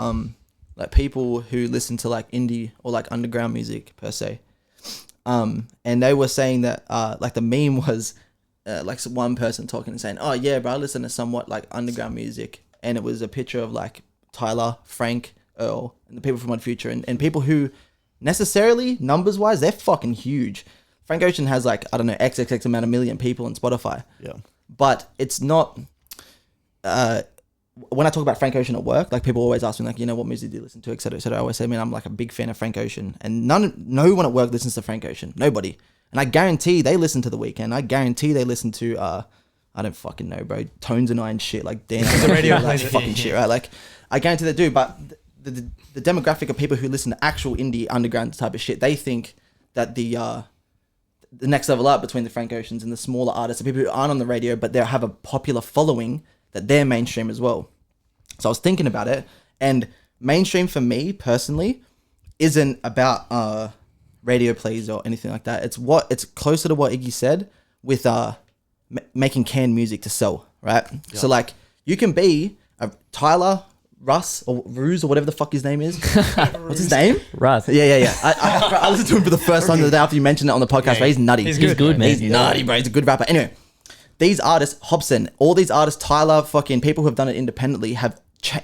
like people who listen to like indie or like underground music per se. And they were saying that like the meme was like one person talking and saying, "Oh yeah, bro, I listen to somewhat like underground music," and it was a picture of like Tyler, Frank, Earl, and the people from Odd Future, and people who necessarily numbers wise they're fucking huge. Frank Ocean has like I don't know XXX amount of million people on Spotify. Yeah. But it's not. When I talk about Frank Ocean at work, like people always ask me, like, what music do you listen to, etc., etc. I always say, man, I'm like a big fan of Frank Ocean, and no one at work listens to Frank Ocean. Nobody, and I guarantee they listen to The Weeknd. I guarantee they listen to I don't fucking know, bro, Tones and I and shit, like Dan, The radio like plays it. fucking shit, right? Like I guarantee they do, but the demographic of people who listen to actual indie underground type of shit, they think that the next level up between the Frank Oceans and the smaller artists, the people who aren't on the radio, but they have a popular following, that they're mainstream as well. So I was thinking about it, and mainstream for me personally isn't about radio plays or anything like that. It's closer to what Iggy said with making canned music to sell, right? Yeah. So like you can be a Tyler, Russ or Ruse or whatever the fuck his name is. What's his name? Russ. Yeah. I listened to him for the first time the day after you mentioned it on the podcast, but he's nutty. He's He's good, man. He's nutty, bro. He's a good rapper. Anyway, these artists, Hobson, all these artists, Tyler, fucking people who have done it independently have,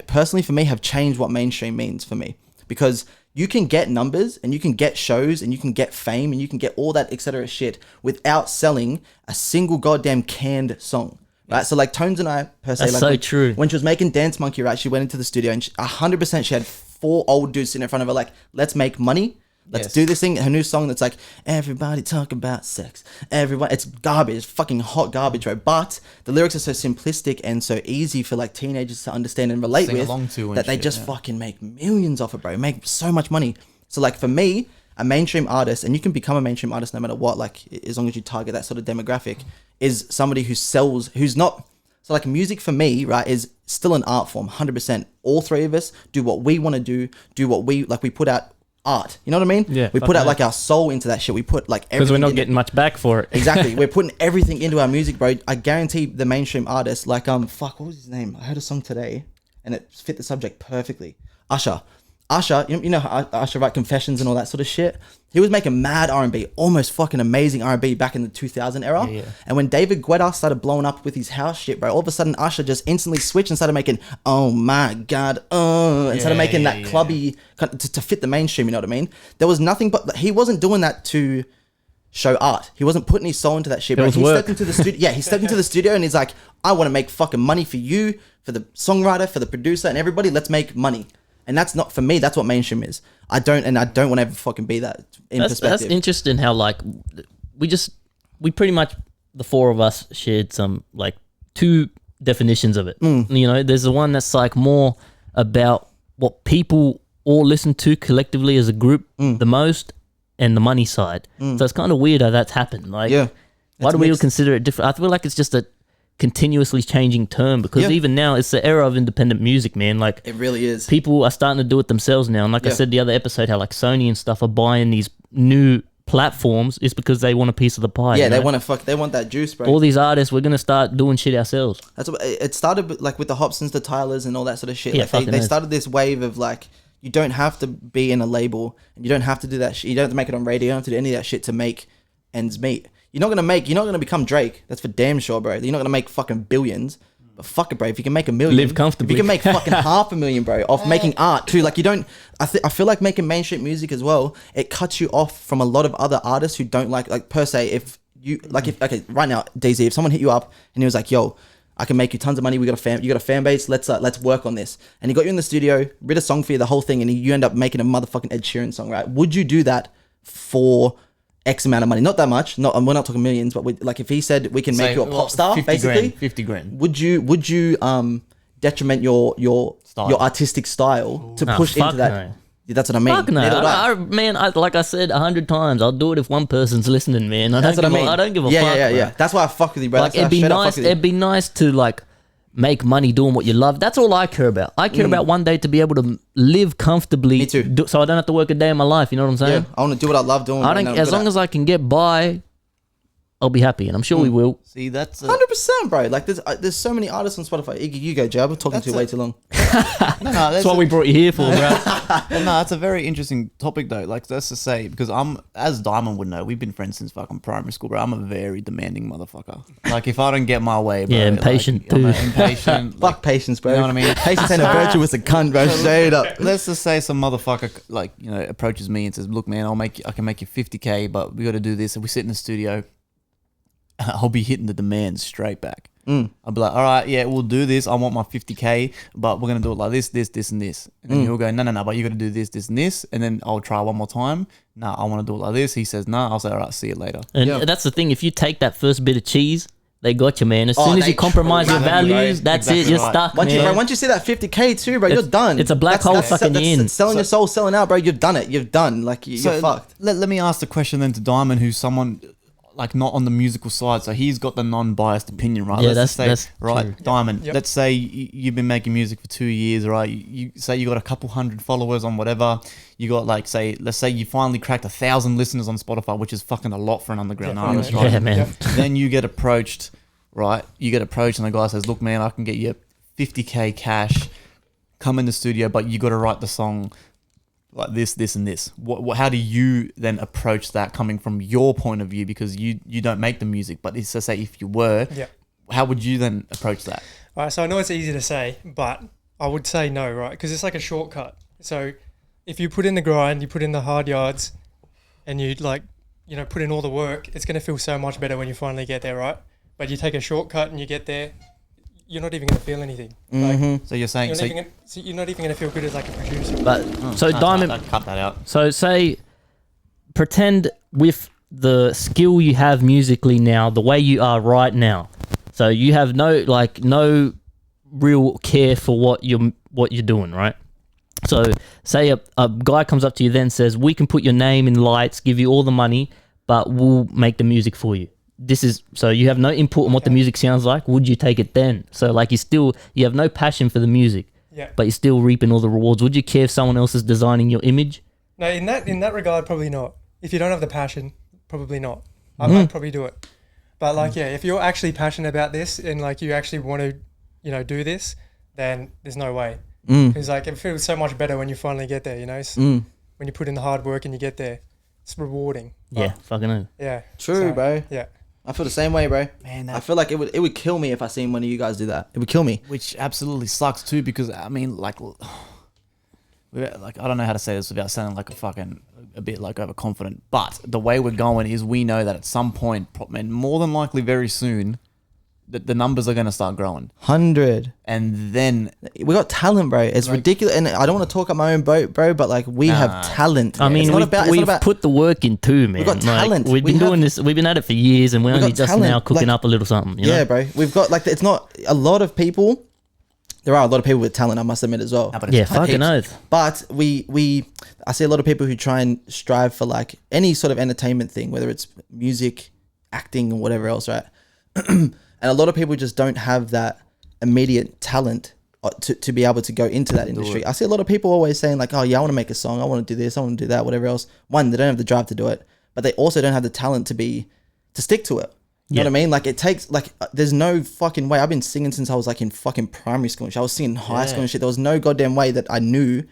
personally for me, have changed what mainstream means for me. Because you can get numbers and you can get shows and you can get fame and you can get all that etc. shit without selling a single goddamn canned song. Right? So like Tones and I, per se, That's like so when, true. when she was making Dance Monkey, right, she went into the studio and 100% she had 4 old dudes sitting in front of her like, let's make money. Let's do this thing. Her new song that's like, everybody talk about sex. Everyone, it's garbage, fucking hot garbage, right? But the lyrics are so simplistic and so easy for like teenagers to understand and relate Sing with along to and that they shit, just yeah. fucking make millions off it, bro. Make so much money. So like for me, a mainstream artist, and you can become a mainstream artist no matter what, like as long as you target that sort of demographic, is somebody who sells, who's not. So like music for me, right, is still an art form, 100%. All three of us do what we want to do what we, like we put out art. You know what I mean? Yeah, we fuck put out that. like our soul into that shit. We put like everything. Because we're not into- getting much back for it. Exactly. We're putting everything into our music, bro. I guarantee the mainstream artists, like fuck, what was his name? I heard a song today and it fit the subject perfectly. Usher, you know how Usher write Confessions and all that sort of shit? He was making mad R&B, almost fucking amazing R&B back in the 2000 era. Yeah. And when David Guetta started blowing up with his house shit, bro, all of a sudden Usher just instantly switched and started making, oh my God, and started making that clubby, to fit the mainstream, you know what I mean? There was nothing but, he wasn't doing that to show art. He wasn't putting his soul into that shit, bro. was He work. stepped into the studio. Yeah, he stepped into the studio and he's like, I want to make fucking money for you, for the songwriter, for the producer, and everybody. Let's make money. And that's not, for me, that's what mainstream is. I don't want to ever fucking be that in That's perspective. interesting how like we pretty much, the four of us shared some like 2 definitions of it. You know, there's the one that's like more about what people all listen to collectively as a group the most, and the money side. So it's kind of weird how that's happened. Like, Yeah. why It's do we mixed. consider it different? I feel like it's just a continuously changing term because Yeah. even now it's the era of independent music, man. Like It really is. people are starting to do it themselves now. And like I Yeah. said the other episode, how like Sony and stuff are buying these new platforms is because they want a piece of the pie. Yeah, you they know? want that juice, bro. all these artists. We're gonna start doing shit ourselves. That's what it started like with the Hobsons, the Tylers, and all that sort of shit. Yeah, Like they fucking started this wave of like, you don't have to be in a label, and you don't have to do that shit. You don't have to make it on radio. You don't have to do any of that shit to make ends meet. You're not gonna become Drake. That's for damn sure, bro. You're not gonna make fucking billions. But fuck it, bro. If you can make $1 million, Live comfortably. If you can make fucking $500,000, bro, off making art too. Like you don't. I feel like making mainstream music as well. It cuts you off from a lot of other artists who don't like per se. If you like, if okay, right now, DZ, if someone hit you up and he was like, "Yo, I can make you tons of money. You got a fan base. Let's work on this." And he got you in the studio, wrote a song for you, the whole thing, and you end up making a motherfucking Ed Sheeran song, right? Would you do that for X amount of money? Not that much. Not, we're not talking millions, but like if he said we can make you a pop star, 50 basically, grand, 50 grand. would you detriment your Style. your artistic style to Nah, push fuck into that? no. Yeah, that's what I mean. Fuck no, Neither would I. man. Like I said 100 times, I'll do it if one person's listening, man. I That's what I mean. don't give a yeah, fuck. Yeah, bro. yeah. That's why I fuck with you, bro. Like That's why I it'd be straight up nice. fuck with you. It'd be nice to like make money doing what you love. That's all I care about. I care about one day to be able to live comfortably. Me too. So I don't have to work a day in my life. You know what I'm saying? Yeah, I want to do what I love doing. I don't. As long as I can get by, I'll be happy, and I'm sure we will. See, that's 100%, bro. Like there's so many artists on Spotify. Iggy, you go, Joe. I've been talking to you way too long. no, That's what we brought you here for, bro. Well, no, that's a very interesting topic though. Like that's to say, because as Diamond would know, we've been friends since fucking primary school, bro. I'm a very demanding motherfucker. Like if I don't get my way, bro, Yeah, impatient I'm too. impatient. Fuck patience, bro. You know what I mean? Patience ain't a virtue, it's a cunt, bro. Straight up. Let's just say some motherfucker like approaches me and says, "Look, man, I can make you 50K, but we got to do this." And we sit in the studio. I'll be hitting the demands straight back. I'll be like, all right, yeah, we'll do this. I want my 50K, but we're going to do it like this, and this. And then he'll go, no, but you got to do this, and this. And then I'll try one more time. No, I want to do it like this. He says, no. I'll say, all right, see you later. And Yeah. that's the thing. If you take that first bit of cheese, they got you, man. As soon as they you compromise your trap you, values, right? that's Exactly it. You're right. stuck, Once man. you see that 50K too, bro, you're done. it's a black hole sucking you in. That's selling your soul, selling out, bro. You've done it. You've done. Like you're fucked. Let me ask the question then to Diamond, who's someone like not on the musical side, so he's got the non-biased opinion, right? Yeah, Let's that's just say, right, true. Diamond. Yep. Let's say you've been making music for 2 years, right? You say you got a couple hundred followers on whatever. You got like let's say you finally cracked 1,000 listeners on Spotify, which is fucking a lot for an underground Yeah, artist, yeah. right? Yeah, man. Yep. Then you get approached, right? You get approached, and the guy says, "Look, man, I can get you 50K cash. Come in the studio, but you got to write the song like this, and this." How do you then approach that coming from your point of view? Because you don't make the music, but it's to say if you were, Yeah. how would you then approach that? All right, so I know it's easy to say, but I would say no, right? Because it's like a shortcut. So if you put in the grind, you put in the hard yards, and you put in all the work, it's going to feel so much better when you finally get there, right? But you take a shortcut and you get there, you're not even going to feel anything. Like, So you're saying, you're not even going to feel good as like a producer. But so Diamond, I'd cut that out. so say, pretend with the skill you have musically now, the way you are right now. So you have no real care for what you're doing, right? So say a guy comes up to you then says, "We can put your name in lights, give you all the money, but we'll make the music for you." So you have no input on what the music sounds like. Would you take it then? So like you have no passion for the music, Yeah. but you're still reaping all the rewards. Would you care if someone else is designing your image? No, in that regard, probably not. If you don't have the passion, probably not. I'd probably do it. But like, yeah, if you're actually passionate about this and like you actually want to, do this, then there's no way. Because like it feels so much better when you finally get there. When you put in the hard work and you get there, it's rewarding. Yeah, fucking know. Yeah. True, bro. Yeah. I feel the same way, bro. Man, I feel like it would kill me if I seen one of you guys do that. It would kill me. Which absolutely sucks too, because I mean, like I don't know how to say this without sounding like a bit like overconfident, but the way we're going is we know that at some point, and more than likely very soon, that the numbers are going to start growing. 100. And then We got talent, bro. It's ridiculous. And I don't want to talk up my own boat, bro, but like we have talent. I mean, it's not we've about put the work in too, man. got talent. We've been doing this. We've been at it for years, and we're only got just talent. now cooking Like, up a little something. You know? yeah, bro. We've got like it's not a lot of people. There are a lot of people with talent, I must admit as well. but Yeah, it's fucking heaps. oath. But I see a lot of people who try and strive for like any sort of entertainment thing, whether it's music, acting, or whatever else, right? And a lot of people just don't have that immediate talent to be able to go into that industry. I see a lot of people always saying like, oh yeah, I want to make a song, I want to do this, I want to do that, whatever else. One, they don't have the drive to do it, but they also don't have the talent to stick to it. You know what I mean? Like it takes like there's no fucking way. I've been singing since I was like in fucking primary school and shit. I was singing in high school and shit. There was no goddamn way that I knew.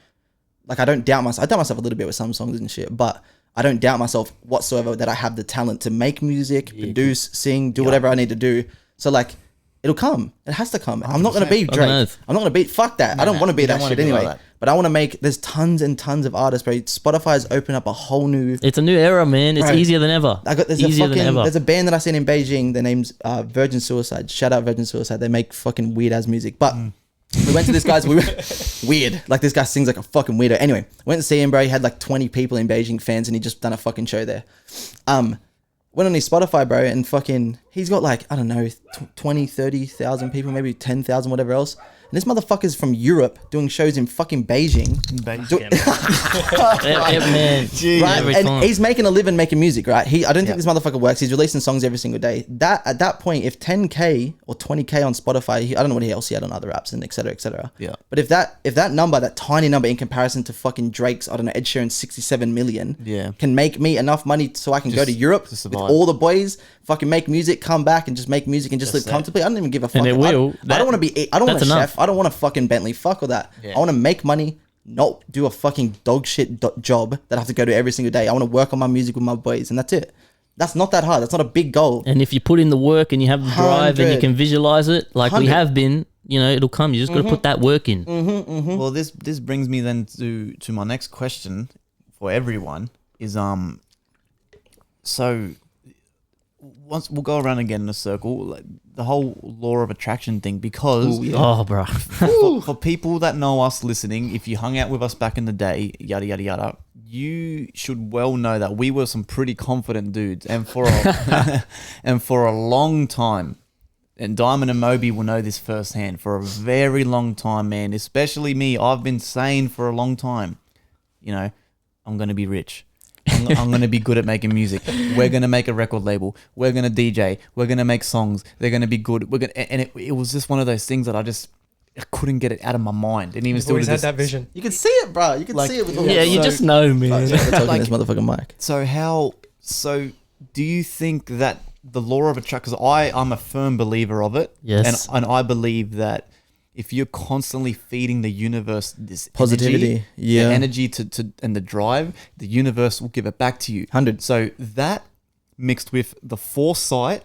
Like I don't doubt myself. I doubt myself a little bit with some songs and shit, but I don't doubt myself whatsoever that I have the talent to make music, produce, sing, do whatever I need to do. So like it'll come. It has to come. 100%. I'm not gonna be Drake. I'm not gonna be fuck that. I don't want to be that shit anyway. Like that. But I want to make. There's tons and tons of artists, bro. Spotify has opened up a whole new. It's a new era, man. It's easier than ever. There's a band that I seen in Beijing. Their name's Virgin Suicide. Shout out Virgin Suicide. They make fucking weird ass music. But we went to this guy's. Weird. Like this guy sings like a fucking weirdo. Anyway, went to see him, bro. He had like 20 people in Beijing, fans, and he just done a fucking show there. Went on his Spotify, bro, and fucking, he's got like, I don't know, 20, 30,000 people, maybe 10,000, whatever else. And this motherfucker's from Europe doing shows in fucking Beijing. Right? And he's making a living making music, right? I don't think this motherfucker works. He's releasing songs every single day. At that point, if 10K or 20K on Spotify, I don't know what else he had on other apps and et cetera, et cetera. Yeah. But if that number, that tiny number in comparison to fucking Drake's, I don't know, Ed Sheeran's 67 million, can make me enough money so I can go to Europe with all the boys, fucking make music, come back and just make music and just live comfortably. I don't even give a fuck. And it will. I don't want to be. I don't want a chef. I don't want a fucking Bentley. Fuck all that. I want to make money, not do a fucking dog shit job that I have to go to every single day. I want to work on my music with my boys, and that's it. That's not that hard. That's not a big goal. And if you put in the work and you have the drive and you can visualize it, like 100. We have been, it'll come. You just got to put that work in. Well, this brings me then to my next question for everyone is so. Once we'll go around again in a circle, like the whole law of attraction thing, because bro, for people that know us listening, if you hung out with us back in the day, yada yada yada, you should well know that we were some pretty confident dudes, and for a long time, and Dimond and Moby will know this firsthand. For a very long time, man, especially me, I've been saying for a long time, I'm gonna be rich. I'm going to be good at making music. We're going to make a record label. We're going to DJ. We're going to make songs. They're going to be good. And it was just one of those things that I couldn't get it out of my mind. And even still always had that vision. You can see it, bro. You can see it with you just know, man. This motherfucking mic. So do you think that the law of attraction, because I'm a firm believer of it. Yes. And I believe that if you're constantly feeding the universe this positivity, the energy to and the drive, the universe will give it back to you. 100. So that mixed with the foresight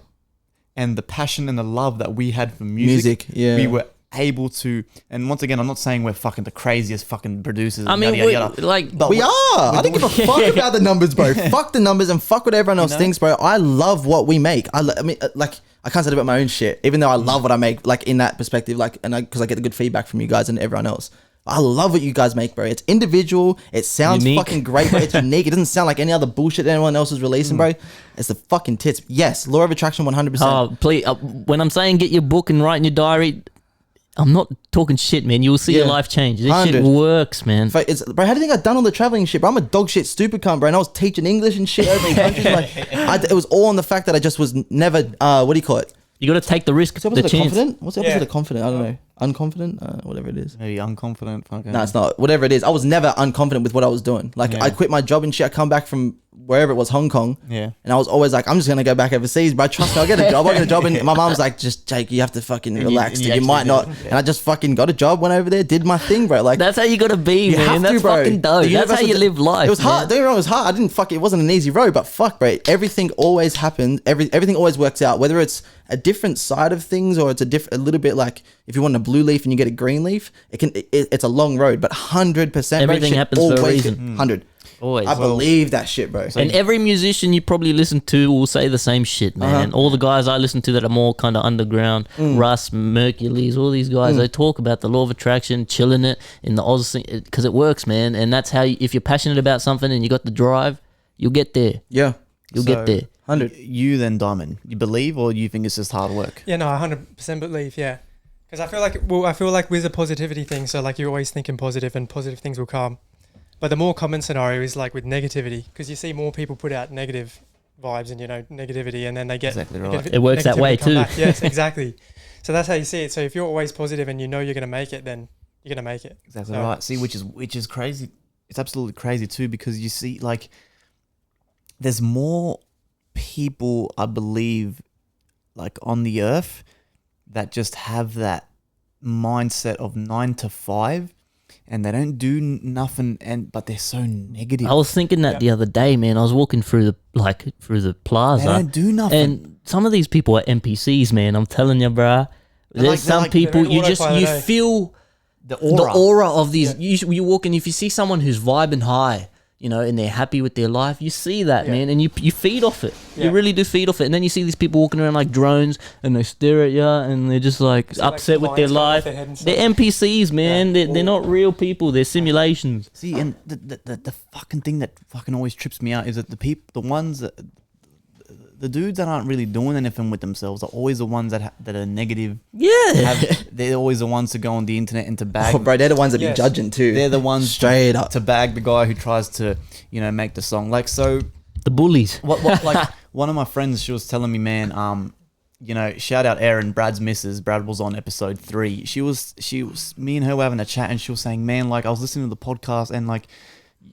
and the passion and the love that we had for music, we were able to. And once again, I'm not saying we're fucking the craziest fucking producers. I mean, we are. I don't give a fuck about the numbers, bro. Fuck the numbers and fuck what everyone else thinks, bro. I love what we make. I mean, I can't say it about my own shit, even though I love what I make, like in that perspective, like, because I get the good feedback from you guys and everyone else. I love what you guys make, bro. It's individual. It sounds fucking great, bro. It's unique. It doesn't sound like any other bullshit that anyone else is releasing, bro. It's the fucking tits. Yes, law of attraction, 100%. Oh, please. When I'm saying get your book and write in your diary, I'm not talking shit, man. You'll see your life change. This 100. Shit works, man. Bro, how do you think I've done all the traveling shit, bro? I'm a dog shit stupid cunt, bro. And I was teaching English and shit over in countries. It was all on the fact that I just was never, what do you call it? You got to take the risk, the chance. Confident? What's the opposite of confident? I don't know. Unconfident? Whatever it is. Maybe unconfident. Okay. No, it's not. Whatever it is. I was never unconfident with what I was doing. Like, I quit my job and shit. I come back from wherever it was, Hong Kong. Yeah. And I was always like, I'm just going to go back overseas, bro. Trust me, I'll get a job. I'll get a job. And my mom's like, just, Jake, you have to fucking relax. You might not. Yeah. And I just fucking got a job, went over there, did my thing, bro. Like, that's how you got to be, man. That's fucking dope. That's how you live life. It was hard. Don't get me wrong, it was hard. It wasn't an easy road, but fuck, bro. Everything always happens. Everything always works out. Whether it's a different side of things or it's a little bit like if you want a blue leaf and you get a green leaf, it's a long road, but 100%. Everything happens for a reason. 100. Always. I believe that shit, bro. And every musician you probably listen to will say the same shit, man. All the guys I listen to that are more kind of underground, Russ, Mercules, all these guys, they talk about the law of attraction, chilling it in the Oz thing, because it works, man. And that's how, if you're passionate about something and you got the drive, you'll get there. Yeah. You'll get there. 100. You then, Dimond, you believe or you think it's just hard work? Yeah, no, I 100% believe, yeah. Because I feel like with a positivity thing, so like you're always thinking positive and positive things will come. But the more common scenario is like with negativity, because you see more people put out negative vibes and negativity, and then they get Exactly right. It works that negativity way come too. back. Yes, exactly. So that's how you see it. So if you're always positive and you're going to make it, then you're going to make it. Exactly So- right. See, which is crazy. It's absolutely crazy too, because you see, like, there's more people, I believe, like on the earth that just have that mindset of 9 to 5, and they don't do nothing, but they're so negative. I was thinking that the other day, man. I was walking through the plaza. They don't do nothing. And some of these people are NPCs, man. I'm telling you, bruh. There's some people they're you autopilot, feel the the aura of these. You walk in, if you see someone who's vibing high, and they're happy with their life, you see that, man, and you feed off it. Yeah. You really do feed off it. And then you see these people walking around like drones, and they stare at you, and they're just like upset with their lines coming off life. their head and stuff. They're NPCs, man. They're not real people. They're simulations. See, and the fucking thing that fucking always trips me out is that the ones that the dudes that aren't really doing anything with themselves are always the ones that are negative. Yeah. They're always the ones to go on the internet and to bag. Oh, bro, they're the ones that be Yes. judging too. They're the ones straight up. to bag the guy who tries to, make the song. Like, so The bullies. what like one of my friends, she was telling me, man, shout out Erin, Brad's missus. Brad was on episode 3. She was me and her were having a chat, and she was saying, man, like, I was listening to the podcast, and like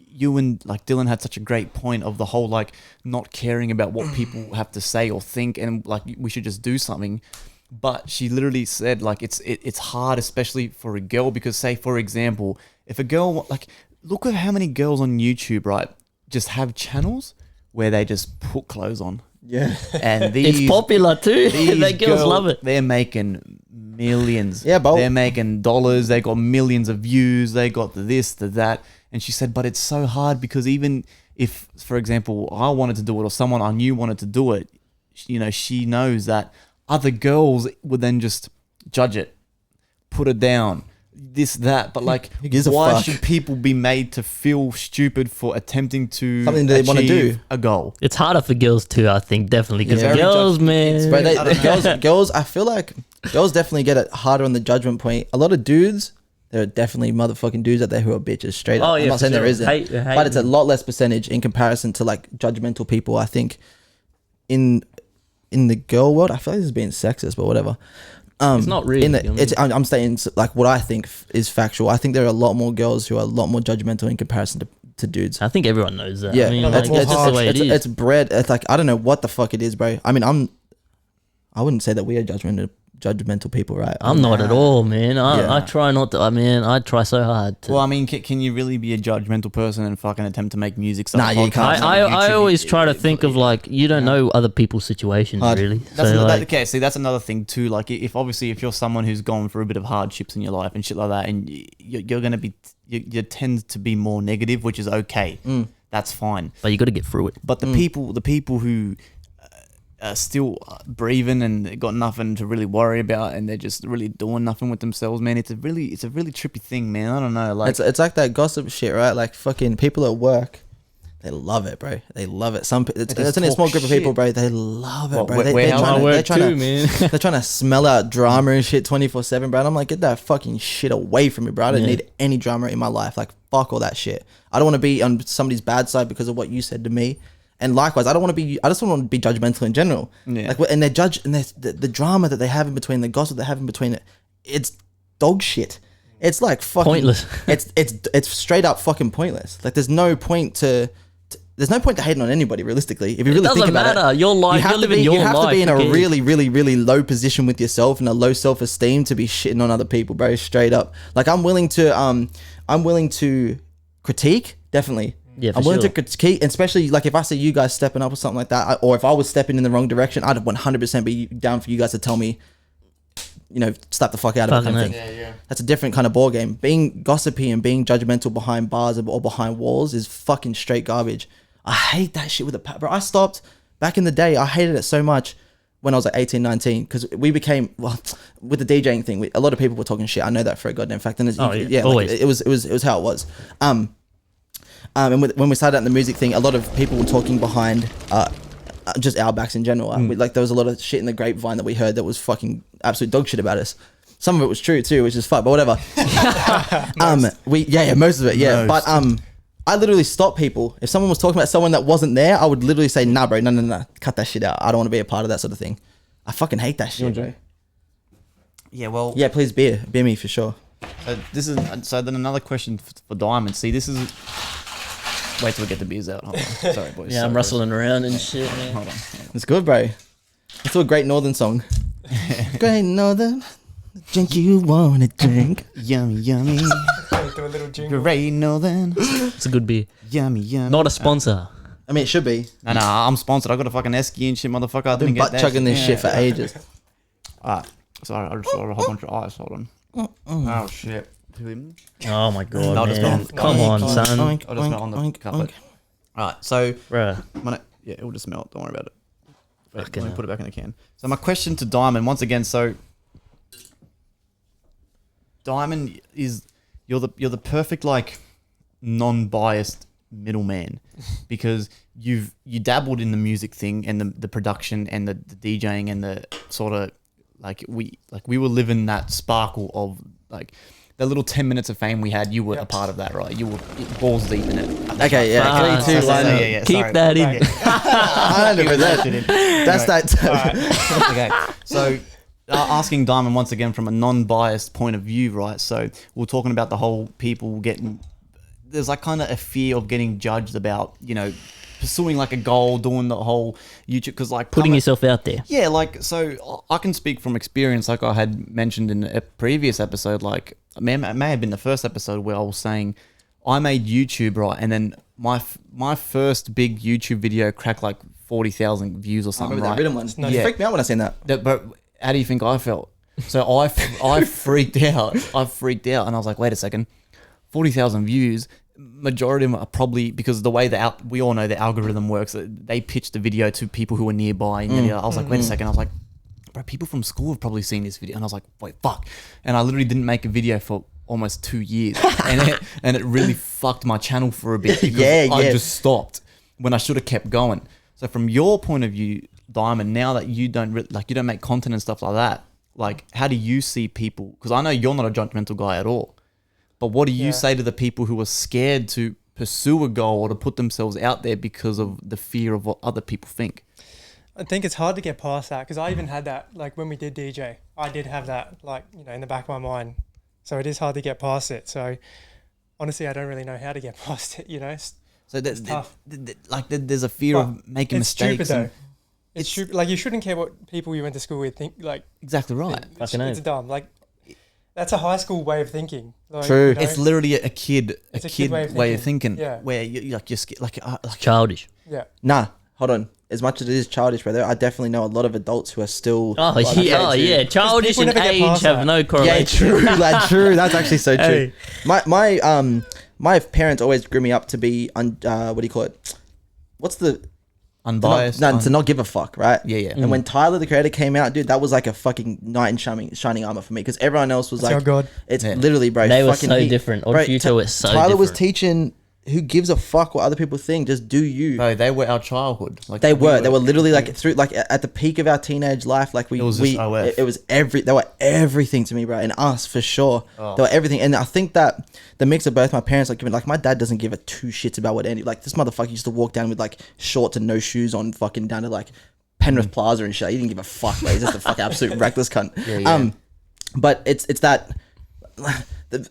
you and like Dylan had such a great point of the whole like not caring about what people have to say or think, and like we should just do something. But she literally said, like, it's hard, especially for a girl, because say, for example, if a girl, like, look at how many girls on YouTube, right, just have channels where they just put clothes on. Yeah. And these, It's popular too. these They girls love it. They're making millions. Yeah, but- they're making dollars. They got millions of views. They got the this, the that. And she said, but it's so hard because even if, for example, I wanted to do it or someone I knew wanted to do it, she knows that other girls would then just judge it, put it down, this, that. But like, Who gives a why fuck? should people be made to feel stupid for attempting to Something they wanna achieve do. a goal? It's harder for girls too, I think, definitely. Because Yeah. girls, man. Bro, I don't know. girls, I feel like girls definitely get it harder on the judgment point. A lot of dudes, there are definitely motherfucking dudes out there who are bitches, straight up. Oh, yeah, I'm not for saying there sure. isn't, Hate but it's a them. lot less percentage in comparison to like judgmental people. I think in the girl world, I feel like this is being sexist, but whatever. It's not really, I mean- I'm stating like what I think is factual. I think there are a lot more girls who are a lot more judgmental in comparison to dudes. I think everyone knows that. Yeah, I mean, No, like, that's it's just the way it is. it's bred. It's like I don't know what the fuck it is, bro. I mean, I wouldn't say that we are judgmental people, right? I'm not at all, man. I Yeah. try not to. I mean, I try so hard to. Well, I mean, can you really be a judgmental person and fucking attempt to make music? Nah, you can't. I always try to think of like you don't know other people's situations Hard. really. That's So like, okay. See, that's another thing too. Like, if you're someone who's gone through a bit of hardships in your life and shit like that, and you're gonna be, you tend to be more negative, which is okay. That's fine. but you got to get through it. But the people who are still breathing and got nothing to really worry about, and they're just really doing nothing with themselves, man. It's a really trippy thing, man. I don't know. Like, It's like that gossip shit, right? Like fucking people at work, they love it, bro. They love it. It's just only a small talk group of people, shit. bro. They love it, Well, bro. where They're else? trying I to, work they're trying too, to, man. they're trying to smell out drama and shit 24/7, bro. And I'm like, get that fucking shit away from me, bro. I don't Yeah. need any drama in my life. Like, fuck all that shit. I don't want to be on somebody's bad side because of what you said to me. And likewise, I just don't want to be judgmental in general. Yeah. Like, and the drama that they have in between, the gossip they have in between it, it's dog shit. It's like fucking Pointless. It's straight up fucking pointless. Like, there's no point to hating on anybody. Realistically, if you really doesn't think about matter. it, Your life, you're living your you have to be in life, a okay? really, really, really low position with yourself and a low self-esteem to be shitting on other people, bro. Straight up. Like, I'm willing to critique, definitely. Yeah, for I'm willing sure. to critique, especially like if I see you guys stepping up or something like that, or if I was stepping in the wrong direction, I'd 100% be down for you guys to tell me, slap the fuck out of it. Fucking Kind of hell. thing. That's a different kind of ball game. Being gossipy and being judgmental behind bars or behind walls is fucking straight garbage. I hate that shit with a bro. I stopped back in the day. I hated it so much when I was like 18, 19, because we became, well, with the DJing thing, a lot of people were talking shit. I know that for a goddamn fact. And always. it was how it was. And when we started out in the music thing, a lot of people were talking behind just our backs in general. Like, there was a lot of shit in the grapevine that we heard that was fucking absolute dog shit about us. Some of it was true too, which is fuck, but whatever. Most of it, yeah. Most. But I literally stop people. If someone was talking about someone that wasn't there, I would literally say, nah, bro, no, cut that shit out. I don't want to be a part of that sort of thing. I fucking hate that shit, bro. Yeah, well... Yeah, please beer me for sure. So then another question for Diamond. See, this is... Wait till we get the beers out. Hold on. Sorry, boys. Yeah, I'm rustling around and shit, man. Hold on. It's good, bro. It's a Great Northern song. Great Northern, drink you wanna drink. Yummy, yummy. Do a little jingle. Great Northern. It's a good beer. Yummy, yummy. Not a sponsor. I mean, it should be. No, I'm sponsored. I got a fucking Esky and shit, motherfucker. I I've been didn't get butt that chugging this Yeah. shit for ages. Alright. Sorry, I just saw a whole bunch of eyes. Hold on. Oh, shit. Oh my god, No, just man. go Come on, son. I'll just smell on the carpet. Alright, so... Bruh. Yeah, it will just smell. Don't worry about it. Wait, Fucking let me hell. put it back in the can. So my question to Diamond, once again, so... Diamond is... You're the perfect, like, non-biased middleman. Because you dabbled in the music thing and the production and the DJing and the sort of... we were living that sparkle of, like... The little 10 minutes of fame we had, you were a part of that, right? You were balls deep in it. Okay, yeah. 3, 2, 1. Yeah, Keep sorry. that in. I don't know that. That's that. Okay, so asking Diamond once again from a non-biased point of view, right? So we're talking about the whole people getting... There's like kind of a fear of getting judged about, you know, pursuing like a goal, doing the whole YouTube, because like... Putting yourself out there. Yeah, like, so I can speak from experience, like I had mentioned in a previous episode, like, it may have been the first episode where I was saying I made YouTube, right? And then my first big YouTube video cracked like 40,000 views or I something, remember right? that rhythm one. No, Yeah. you freaked me out when I seen that. But how do you think I felt? So I freaked out. I freaked out and I was like, wait a second, 40,000 views. Majority of them are probably because the way we all know the algorithm works. They pitch the video to people who are nearby. And I was like, wait a second. I was like, bro, people from school have probably seen this video. And I was like, wait, fuck. And I literally didn't make a video for almost 2 years. and it really fucked my channel for a bit because I just stopped when I should have kept going. So from your point of view, Diamond, now that you don't you don't make content and stuff like that, like how do you see people? Because I know you're not a judgmental guy at all. But what do you say to the people who are scared to pursue a goal or to put themselves out there because of the fear of what other people think? I think it's hard to get past that because I even had that, like when we did DJ, I did have that, like, you know, in the back of my mind. So it is hard to get past it. So honestly, I don't really know how to get past it, you know. So it's tough. There's a fear of making it's mistakes. Stupid, though. It's stupid. Like, you shouldn't care what people you went to school with think. Like, exactly right. It's dumb. Like, that's a high school way of thinking. Like, True. you know, It's literally a kid way of thinking. Yeah. Where you're scared, like Childish. yeah. Nah, hold on. As much as it is childish, brother, I definitely know a lot of adults who are still... Oh, yeah. Childish people and never get age past have that. no Yeah, correlation. true, lad, true. That's actually so true. Hey. My parents always grew me up to be, what do you call it? What's the... unbiased. To not give a fuck, right? Yeah. And when Tyler, the Creator, came out, dude, that was like a fucking knight in shining armor for me because everyone else was That's like... our God. It's literally, bro. They were fucking so different. Odd Future was so Tyler was different. teaching... Who gives a fuck what other people think? Just do you. No, they were our childhood. Like They were literally like through like at the peak of our teenage life. Like It was just OF. it was they were everything to me, bro, and us for sure. Oh. They were everything, and I think that the mix of both my parents, like my dad doesn't give a two shits about what any like this motherfucker used to walk down with like shorts and no shoes on, fucking down to like Penrith Plaza and shit. He didn't give a fuck, bro. He's just a fucking absolute reckless cunt. Yeah. But it's that.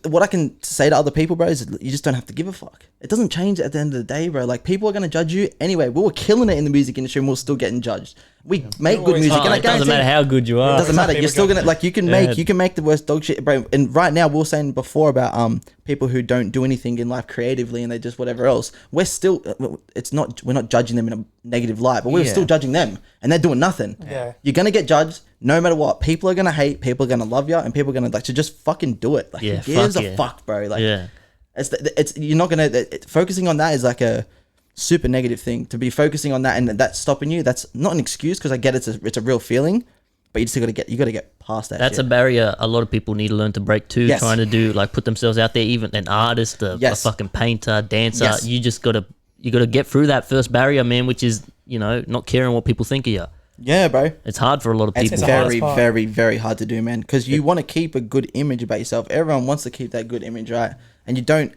What I can say to other people, bro, is you just don't have to give a fuck. It doesn't change at the end of the day, bro. Like, people are going to judge you anyway. We were killing it in the music industry and we're still getting judged. We make good music. And I It doesn't guarantee matter how good you it are. doesn't matter. You're still gonna like you can Yeah. make the worst dog shit, bro. And right now we were saying before about people who don't do anything in life creatively and they just whatever else. We're still we're not judging them in a negative light, but we're still judging them and they're doing nothing. Yeah. You're gonna get judged no matter what. People are gonna hate. People are gonna love you, and people are gonna like to just fucking do it. Like, Yeah, who gives fuck a yeah. fuck, bro? Like, Yeah. it's you're not gonna focusing on that is like a super negative thing to be focusing on that and that's stopping you. That's not an excuse because I get it's a real feeling, but you just gotta get past that. That's shit. a barrier a lot of people need to learn to break too. Yes. Trying to do like put themselves out there, even an artist, a fucking painter, dancer. Yes. You just gotta get through that first barrier, man, which is, you know, not caring what people think of you. Yeah, bro. It's hard for a lot of people. It's the hardest very, part. very, very hard to do, man. Because you want to keep a good image about yourself. Everyone wants to keep that good image, right? And you don't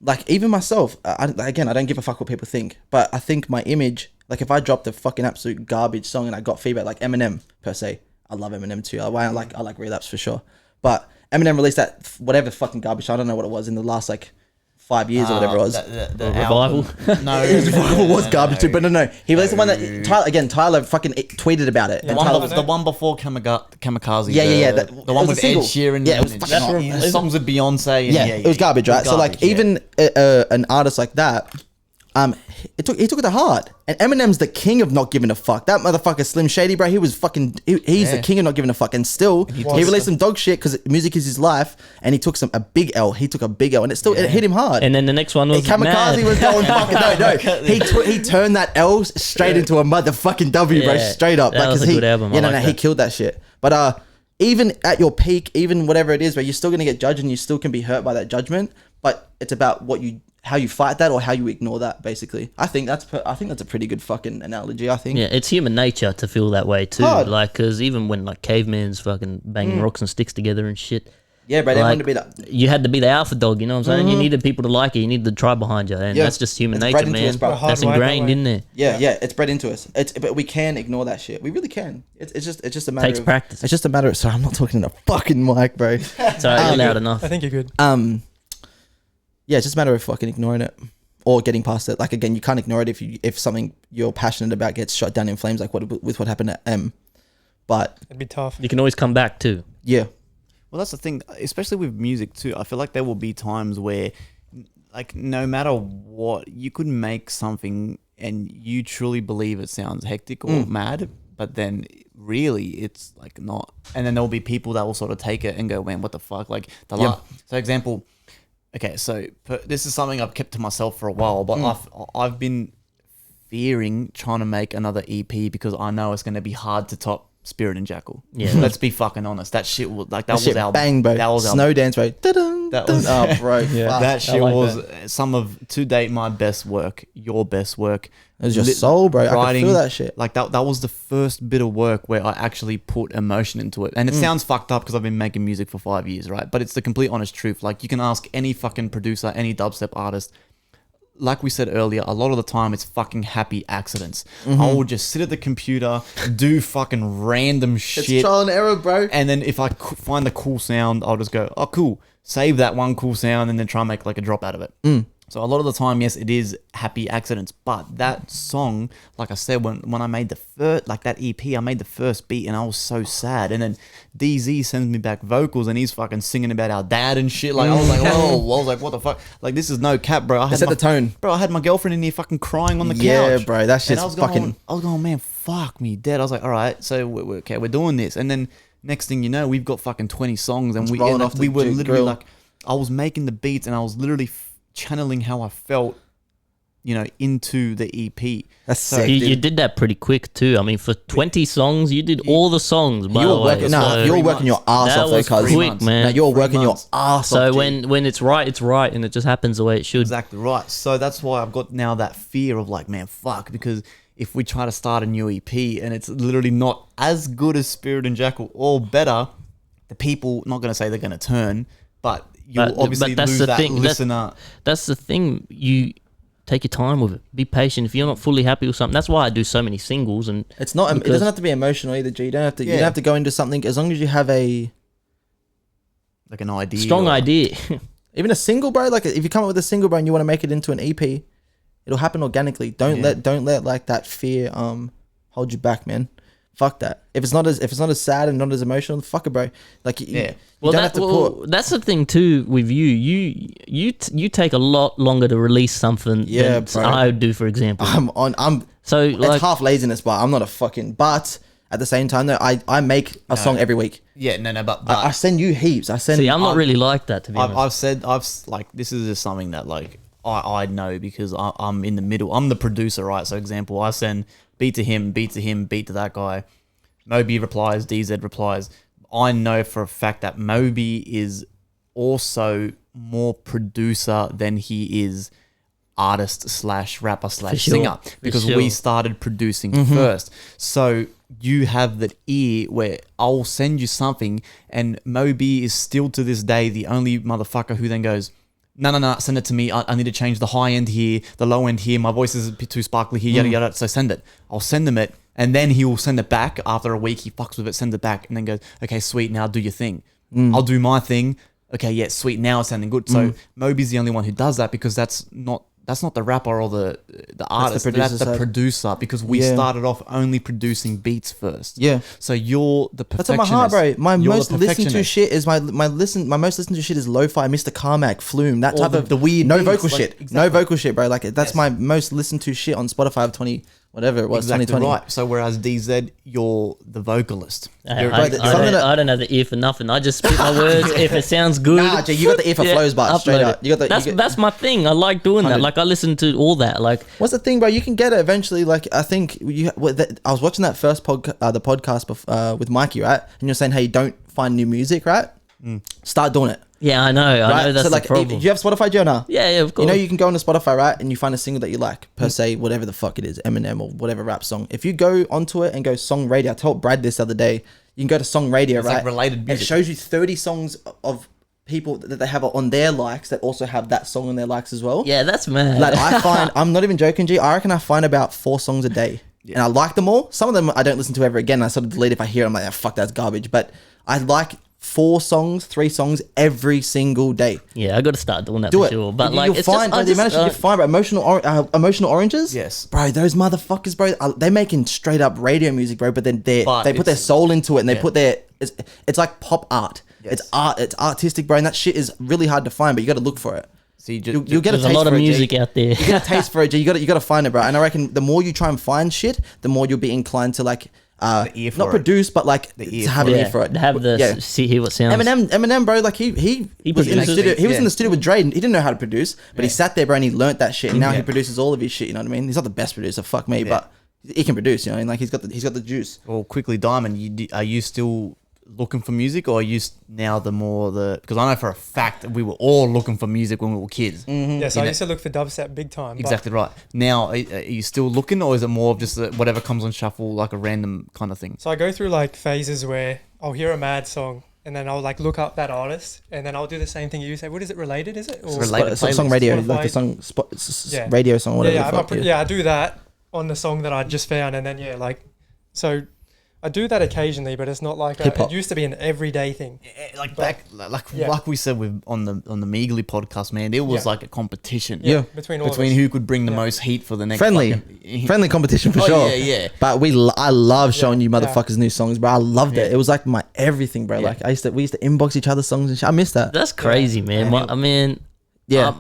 like even myself, again, I don't give a fuck what people think, but I think my image, like if I dropped a fucking absolute garbage song and I got feedback, like Eminem per se, I love Eminem too. I like Relapse for sure, but Eminem released that whatever fucking garbage song, I don't know what it was in the last like 5 years or whatever it was. The Revival? No, His Revival was garbage too, but no. He released the one that Tyler fucking tweeted about it. The one before Kamikaze. Yeah. The one with Ed Sheeran. Yeah, it was and fucking songs with Beyonce. Yeah, it was garbage, right? So like even an artist like that, he took it to heart. And Eminem's the king of not giving a fuck. That motherfucker Slim Shady, bro, he was fucking. He's the king of not giving a fuck. And still, he released some dog shit because music is his life. And he took a big L. He took a big L, and it hit him hard. And then the next one was Kamikaze Mad. was going fucking He turned that L straight into a motherfucking W, bro, straight up. That was a good album. He killed that shit. But even at your peak, even whatever it is, bro, you're still gonna get judged, and you still can be hurt by that judgment. But it's about how you fight that or how you ignore that, basically. I think that's a pretty good fucking analogy, I think. Yeah, it's human nature to feel that way too. Hard. Like, because even when like cavemen's fucking banging rocks and sticks together and shit. Yeah, bro, they like, wanted to be that. You had to be the alpha dog, you know what I'm saying? You needed people to like you. You needed the tribe behind you. And that's just human It's nature, bred into man. us, bro. That's ingrained in there. Yeah, it's bred into us. But we can ignore that shit. We really can. It's just a matter Takes practice. It's just a matter of... Sorry, I'm not talking in a fucking mic, bro. Sorry, you're loud enough. I think you're good. Yeah, it's just a matter of fucking ignoring it. Or getting past it. Like, again, you can't ignore it if something you're passionate about gets shot down in flames, like what happened at M. But It'd be tough. You can always come back too. yeah, Well, that's the thing, especially with music too. I feel like there will be times where, like, no matter what, you could make something and you truly believe it sounds hectic or mad, but then really it's like not. And then there will be people that will sort of take it and go, man, what the fuck? Like, so example, okay, so this is something I've kept to myself for a while, but I've been fearing trying to make another EP because I know it's going to be hard to top Spirit and Jackal. Yeah. Let's be fucking honest. That shit was like that was our bang, bro. That was our Snow Dance, bro. Da-dun, That was- oh, bro. Yeah. that shit like was some of to date my best work, your best work. It was your soul, bro. I could feel that shit. Like that was the first bit of work where I actually put emotion into it. And it sounds fucked up because I've been making music for 5 years, right? But it's the complete honest truth. Like you can ask any fucking producer, any dubstep artist. Like we said earlier, a lot of the time it's fucking happy accidents. I will just sit at the computer, do fucking random shit. It's trial and error, bro. And then if I find the cool sound, I'll just go, oh, cool. Save that one cool sound and then try and make like a drop out of it. So a lot of the time, yes, it is happy accidents. But that song, like I said, when I made the first, like that EP, I made the first beat and I was so sad. And then DZ sends me back vocals and he's fucking singing about our dad and shit. Like I was like, whoa, I was like, what the fuck? Like this is no cap, bro. Set the tone. Bro, I had my girlfriend in here fucking crying on the couch. Yeah, bro. That And shit's I was fucking... going, man, fuck me dead. I was like, all right, so we're okay, we're doing this. And then next thing you know, we've got fucking 20 songs and we were literally grill. like, I was making the beats and I was literally channeling how I felt, you know, into the EP. That's So sick, You dude. did that pretty quick too. I mean, for 20 songs, you did all the songs. By You the were way, working, so, you're working your ass That off, though, was cuz. quick, man. No, you're 3 working months. your ass So off. G. when it's right, and it just happens the way it should. Exactly right. So that's why I've got now that fear of like, man, fuck, because if we try to start a new EP and it's literally not as good as Spirit and Jackal or better, the people, not going to say they're going to turn, but you'll obviously that's lose the that thing. listener. That's the thing. You take your time with it. Be patient. If you're not fully happy with something, that's why I do so many singles. And It's not. It because- doesn't have to be emotional either, G. You don't have to. You Yeah. don't have to go into something as long as you have a Like an idea. strong idea. even a single, bro. Like if you come up with a single, bro, and you want to make it into an EP, it'll happen organically. Don't let like that fear hold you back, man. Fuck that. If it's not as sad and not as emotional, fuck it, bro. Like you don't have to put. That's the thing too with you. You take a lot longer to release something than bro. I do, for example. I'm So it's like, half laziness, but I'm not a fucking. But at the same time, though, I make a song every week. Yeah, no, but I send you heaps. I send. see, I'm not really like that, to be honest. I've like, this is just something that like I know because I'm in the middle. I'm the producer, right? So example, I send beat to him, beat to that guy. Moby replies, DZ replies. I know for a fact that Moby is also more producer than he is artist / rapper / sure. singer For because sure. we started producing first. So you have that ear where I'll send you something and Moby is still to this day the only motherfucker who then goes, no, send it to me. I need to change the high end here, the low end here. My voice is a bit too sparkly here, yada, yada. So send it. I'll send him it. And then he will send it back after a week. He fucks with it, sends it back, and then goes, okay, sweet, now do your thing. I'll do my thing. Okay, yeah, sweet, now it's sounding good. So Moby's the only one who does that because that's not the rapper or the artist. That's the producer because we started off only producing beats first. Yeah. So you're the That's perfectionist. on my heart, bro. My You're most the listened to perfectionist. shit is my most listened to shit is lo-fi, Mr. Carmack, Flume, that Or type of the weird no beats, vocal like, shit. exactly. No vocal shit, bro. Like that's my most listened to shit on Spotify of 20 whatever it was, Exactly 2020. right. So whereas DZ, you're the vocalist. I, You're- I, Bro, I don't have the ear for nothing. I just spit my words. If it sounds good, Nah, Jay, you got the ear for flows, but straight upload up. it. You got the That's my thing. I like doing that. 100. Like I listen to all that. Like What's the thing, bro? You can get it eventually. Like I think I was watching that first the podcast with Mikey, right? And you're saying, hey, don't find new music, right? Start doing it. yeah, I know. I Right? know that's So like, the problem. do you have Spotify, Jonah? Yeah, of course. You know, you can go on to Spotify, right? And you find a single that you like, per se, whatever the fuck it is, Eminem or whatever rap song. If you go onto it and go song radio, I told Brad this the other day, you can go to song radio, It's right? like related And music. it shows you 30 songs of people that they have on their likes that also have that song on their likes as well. yeah, that's mad. Like I find, I'm not even joking, G. I reckon I find about 4 songs a day, and I like them all. Some of them I don't listen to ever again. I sort of delete if I hear them. I'm like, oh, fuck, that's garbage. But I like 3 songs every single day. yeah, I got to start doing that Do for it. sure. But You- like, you'll it's find, just, bro, the amount of shit you find, bro. Emotional oranges. Yes. bro. Those motherfuckers, bro. They making straight up radio music, bro. But then they But put their it's- soul into it, and they yeah. put their. It's like pop art. Yes. It's art. It's artistic, bro. And that shit is really hard to find, but you got to look for it. So you You'll get a there's a taste lot of for it, G. music out there. You get a taste for it, G. You got to find it, bro. And I reckon the more you try and find shit, the more you'll be inclined to like ear for not it. produce, but like The ear to have for an yeah, ear for it. have the yeah. see hear what sounds. Eminem, bro, like he was in the produces studio. He was in yeah. the studio with Dre. And he didn't know how to produce, but he sat there, bro, and he learnt that shit. And now he Yeah. produces all of his shit. You know what I mean? He's not the best producer, fuck me, but he can produce. You know, what I mean? Like he's got the juice. Well, quickly, Diamond, are you still looking for music, or are you now because I know for a fact that we were all looking for music when we were kids. Yeah, so I know- used to look for dubstep big time. but- Exactly right. Now, are you still looking, or is it more of just whatever comes on shuffle, like a random kind of thing? So I go through like phases where I'll hear a mad song and then I'll like look up that artist and then I'll do the same thing you say. What is it related? Is it? Or related. Song playlist. radio, Spotify. like the song Yeah. radio song, whatever. Yeah, the fuck, I do that on the song that I just found and then so I do that occasionally, but it's not like Hip-hop. it used to be an everyday thing. Like But- like we said on the Meagerly podcast, man, it was Yeah. like a competition. Yeah. Between all of Between us. who could bring the Yeah. most heat for the next Friendly. fucking- Friendly competition for Oh, sure. yeah. But I love showing you Yeah. motherfuckers new songs, bro. I loved it. Yeah. It was like my everything, bro. Yeah. Like we used to inbox each other songs and shit. I miss that. That's crazy, man. Man, I mean, Yeah.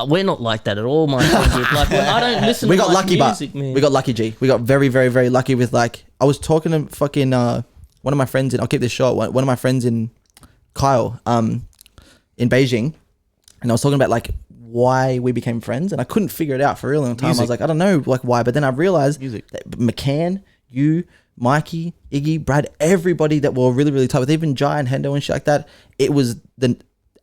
we're not like that at all, my friend group. Like, I don't listen We to got much lucky, music, but man. we got lucky, G. We got very, very, very lucky with like I was talking to fucking one of my friends I'll keep this short. One of my friends in Kyle in Beijing, and I was talking about like why we became friends, and I couldn't figure it out for a really long time. I was Music. like, I don't know like why, but then I realized Music. that McCann, you, Mikey, Iggy, Brad, everybody that were really, really tight with, even Jai and Hendo and shit like that. It was the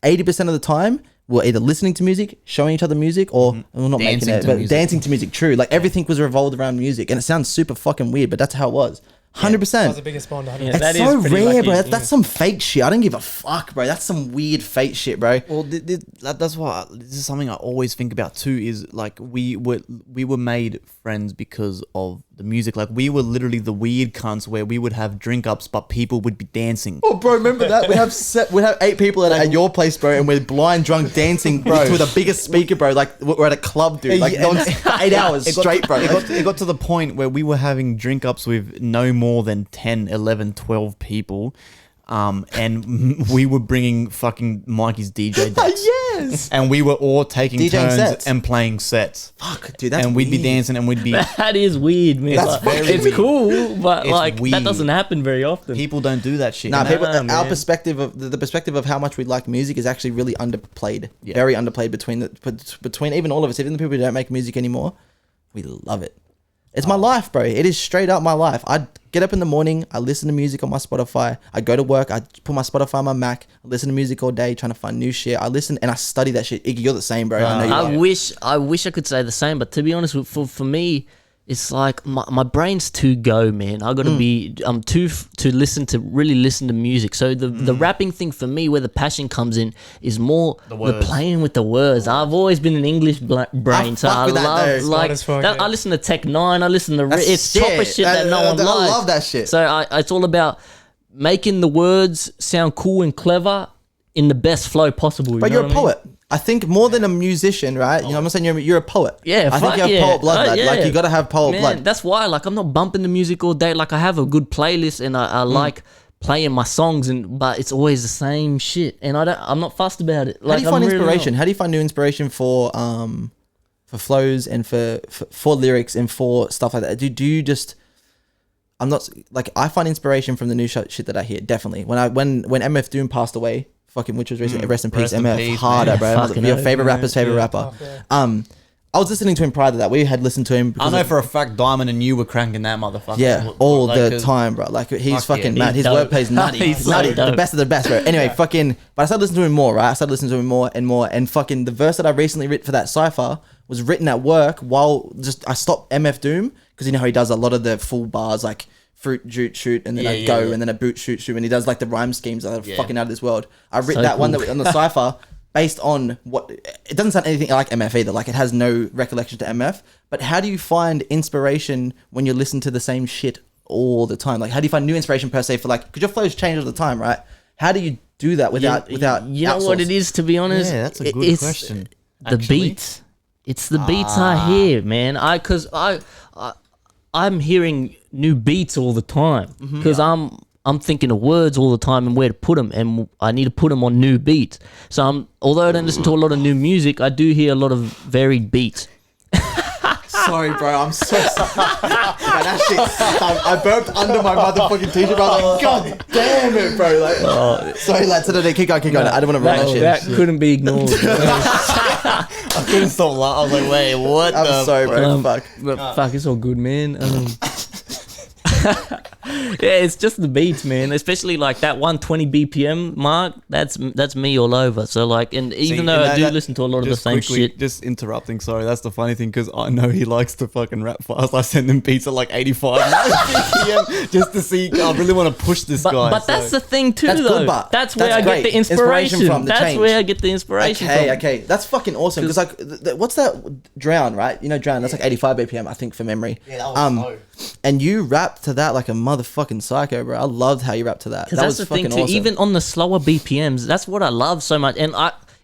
80% of the time we're either listening to music, showing each other music, or well, not Dancing making it, to but music. dancing to music. True, like everything was revolved around music, and it sounds super fucking weird, but that's how it was. 100%. That was the biggest bond I had. Yeah, It's that is so pretty rare, lucky, bro. yeah. That's some fake shit. I don't give a fuck, bro. That's some weird fake shit, bro. Well, that's why this is something I always think about too. Is like we were made friends because of the music. Like we were literally the weird cunts where we would have drink ups, but people would be dancing. Oh, bro, remember that? We have 8 people at your place, bro, and we're blind drunk dancing, bro, to the biggest speaker, bro. Like we're at a club, dude. Like Yeah, and- 8 hours It got- straight, bro. It got to the point where we were having drink ups with no more than 10, 11, 12 people. And we were bringing fucking Mikey's DJ decks. Yes. And we were all taking DJing turns sets. and playing sets. Fuck, dude. That's And we'd be weird. dancing and we'd be... That is weird, man. That's Like, fucking it's weird. cool, but It's like weird. that doesn't happen very often. People don't do that shit. Nah, And people. Nah, Our man. perspective of the perspective of how much we like music is actually really underplayed. Yeah. Very underplayed between even all of us, even the people who don't make music anymore. We love it. It's my life, bro. It is straight up my life. I get up in the morning. I listen to music on my Spotify. I go to work. I put my Spotify on my Mac. I listen to music all day, trying to find new shit. I listen and I study that shit. Iggy, you're the same, bro. I know you I are. wish I could say the same, but to be honest, for me, it's like my brain's too go, man. I gotta be to really listen to music. So the rapping thing for me, where the passion comes in, is more the playing with the words. I've always been an English brain, so I love like that. I listen to Tech Nine. I listen to it's chopper shit that no one likes. I love that shit. So it's all about making the words sound cool and clever in the best flow possible. But you're a poet. I think more than a musician, right? You know what I'm saying? You're a poet. Yeah, I think you have poet blood. Like you got to have poet blood. That's why, like, I'm not bumping the music all day. Like, I have a good playlist and I like playing my songs, but it's always the same shit. And I'm not fussed about it. Like, how do you find inspiration? How do you find new inspiration for flows and for lyrics and for stuff like that? Do you just? I'm not like, I find inspiration from the new shit that I hear. Definitely. When MF Doom passed away. Fucking, which was recently, rest in peace, MF, harder, bro. Your favorite rapper's favorite rapper. I was listening to him prior to that. We had listened to him. I know for a fact Dimond and you were cranking that motherfucker. Yeah, all the time, bro. Like, he's fucking mad. His wordplay's nutty. He's nutty. The best of the best, bro. Anyway, fucking, but I started listening to him more, right? I started listening to him more and more. And fucking, the verse that I recently wrote for that cypher was written at work while I stopped MF Doom, because you know how he does a lot of the full bars, like, fruit, jute, shoot, and then and then a boot, shoot, shoot, and he does like the rhyme schemes that are fucking out of this world. I read that one that on the cypher based on what it doesn't sound anything like MF either. Like, it has no recollection to MF. But how do you find inspiration when you listen to the same shit all the time? Like, how do you find new inspiration per se for, like, because your flows change all the time, right? How do you do that without you know what it is, to be honest? Yeah, that's a good question. The beats. It's the beats I hear, man. I'm hearing new beats all the time because I'm thinking of words all the time and where to put them, and I need to put them on new beats. So although I don't listen to a lot of new music, I do hear a lot of varied beats. Sorry, bro. I'm so sorry. That shit stunk. I burped under my motherfucking t-shirt, bro. I was like, God damn it, bro. Like, sorry, lads. Keep going. I don't want to run that shit. That couldn't be ignored. I couldn't stop laughing. I was like, wait, what? I'm sorry, bro. Fuck. Fuck, it's all good, man. Yeah, it's just the beats, man. Especially like that 120 BPM mark. That's me all over. So like, and even though I do listen to a lot of the same shit. Just interrupting. Sorry, that's the funny thing, because I know he likes to fucking rap fast. I send him beats at like 85 BPM just to see. I really want to push this guy. But that's the thing too, that's though. Good, but that's where I get the inspiration from. That's where I get the inspiration from. Okay, that's fucking awesome. Because like, what's that? Drown, right? You know, Drown. That's like 85 BPM, I think, from memory. Yeah, that was slow. And you rap to that like a motherfucking psycho, bro. I loved how you rap to that. That was the fucking thing too. awesome. Even on the slower BPMs, that's what I love so much. And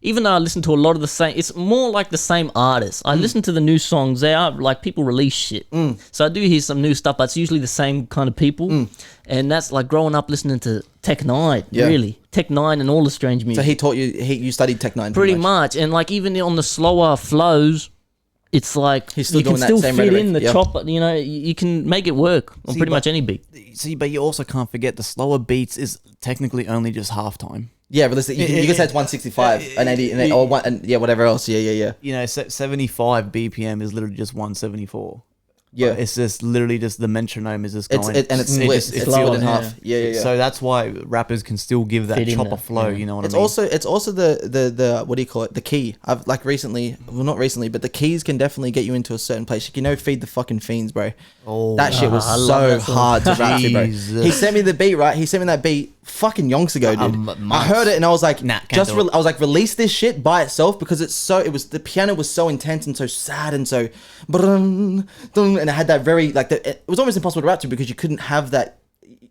even though I listen to a lot of the same, it's more like the same artists. I listen to the new songs. They are like, people release shit. So I do hear some new stuff, but it's usually the same kind of people. And that's like growing up listening to Tech Nine, really. Tech Nine and all the strange music. So he taught you, you studied Tech Nine? Pretty much. And like, even on the slower flows, it's like he's still you can doing still that same fit rhetoric. in the chopper. You know, you can make it work on pretty much any beat. See, but you also can't forget the slower beats is technically only just halftime. Yeah, but listen, you can say it's 165 and 80 or whatever else. Yeah. You know, 75 BPM is literally just 174. Yeah, it's just literally just the metronome is just going, and it's split. It's split in half. Yeah. So that's why rappers can still give that chopper flow. You know what I mean? It's also the what do you call it? The key. I've like recently, well not recently, but the keys can definitely get you into a certain place. You know, Feed the Fucking Fiends, bro. Oh, that shit was so hard to rap to, bro. He sent me the beat, right? He sent me that beat fucking yonks ago, dude. I heard it and I was like, I was like, release this shit by itself, because the piano was so intense and so sad and so, and it had that very like it was almost impossible to rap to, because you couldn't have that.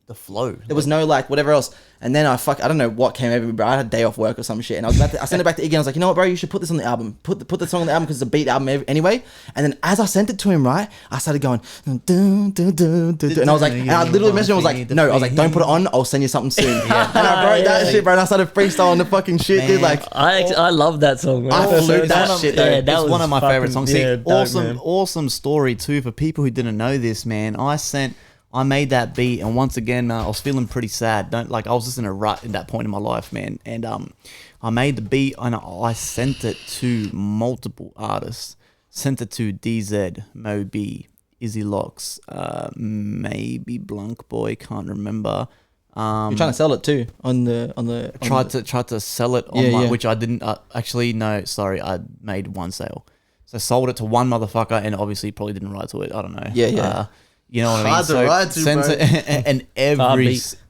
The flow. There was no like whatever else. And then I don't know what came over me, bro. I had a day off work or some shit, and I sent it back to Iggy. And I was like, you know what, bro? You should put this on the album. Put the song on the album, because it's a beat album anyway. And then as I sent it to him, right, I started going, and I was like, and I literally messaged him. I was like, no, I was like, don't put it on. I'll send you something soon. And I wrote that shit, bro. And I started freestyling the fucking shit, dude. Like, I love that song, man. I flew that shit. Yeah, that was one of my favorite songs. See, dope, awesome story too for people who didn't know this, man. I made that beat, and once again, I was feeling pretty sad. I was just in a rut at that point in my life, man. And I made the beat, and I sent it to multiple artists. Sent it to DZ, Moeb, Izzy Locks, maybe Blunk Boy, can't remember. You're trying to sell it too on the. Tried to sell it online, which I didn't. Actually, no, sorry, I made one sale. So sold it to one motherfucker, and obviously probably didn't write to it. I don't know. Yeah. You know what I mean? Hard to write to, bro. And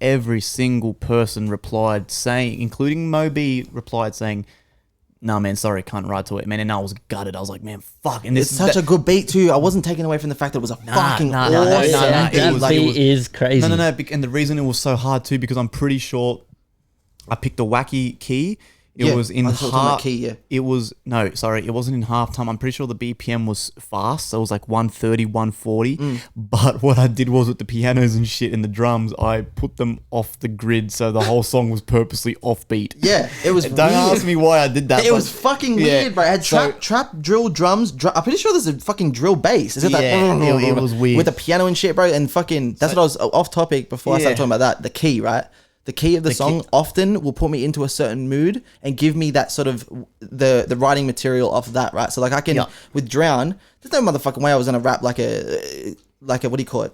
every single person replied saying, including Moby, replied saying, "Nah, man, sorry, can't write to it, man." And I was gutted. I was like, "Man, fuck!" And It's such a good beat too. I wasn't taken away from the fact that it was a fucking awesome That beat is crazy. No. And the reason it was so hard too, because I'm pretty sure I picked a wacky key. It was in half. It was it wasn't in halftime. I'm pretty sure the BPM was fast, so it was like 130, 140. But what I did was with the pianos and shit and the drums, I put them off the grid, so the whole song was purposely offbeat. Yeah, it was. Don't ask me why I did that. It was fucking weird, bro. It had trap, drill, drums. I'm pretty sure there's a fucking drill bass. Is it that? It was weird with the piano and shit, bro. And fucking that's what I was off topic before I started talking about that. The key, right? The key of the song often will put me into a certain mood and give me that sort of the writing material off that, right? So like I can with Drown, there's no motherfucking way I was gonna rap like a what do you call it?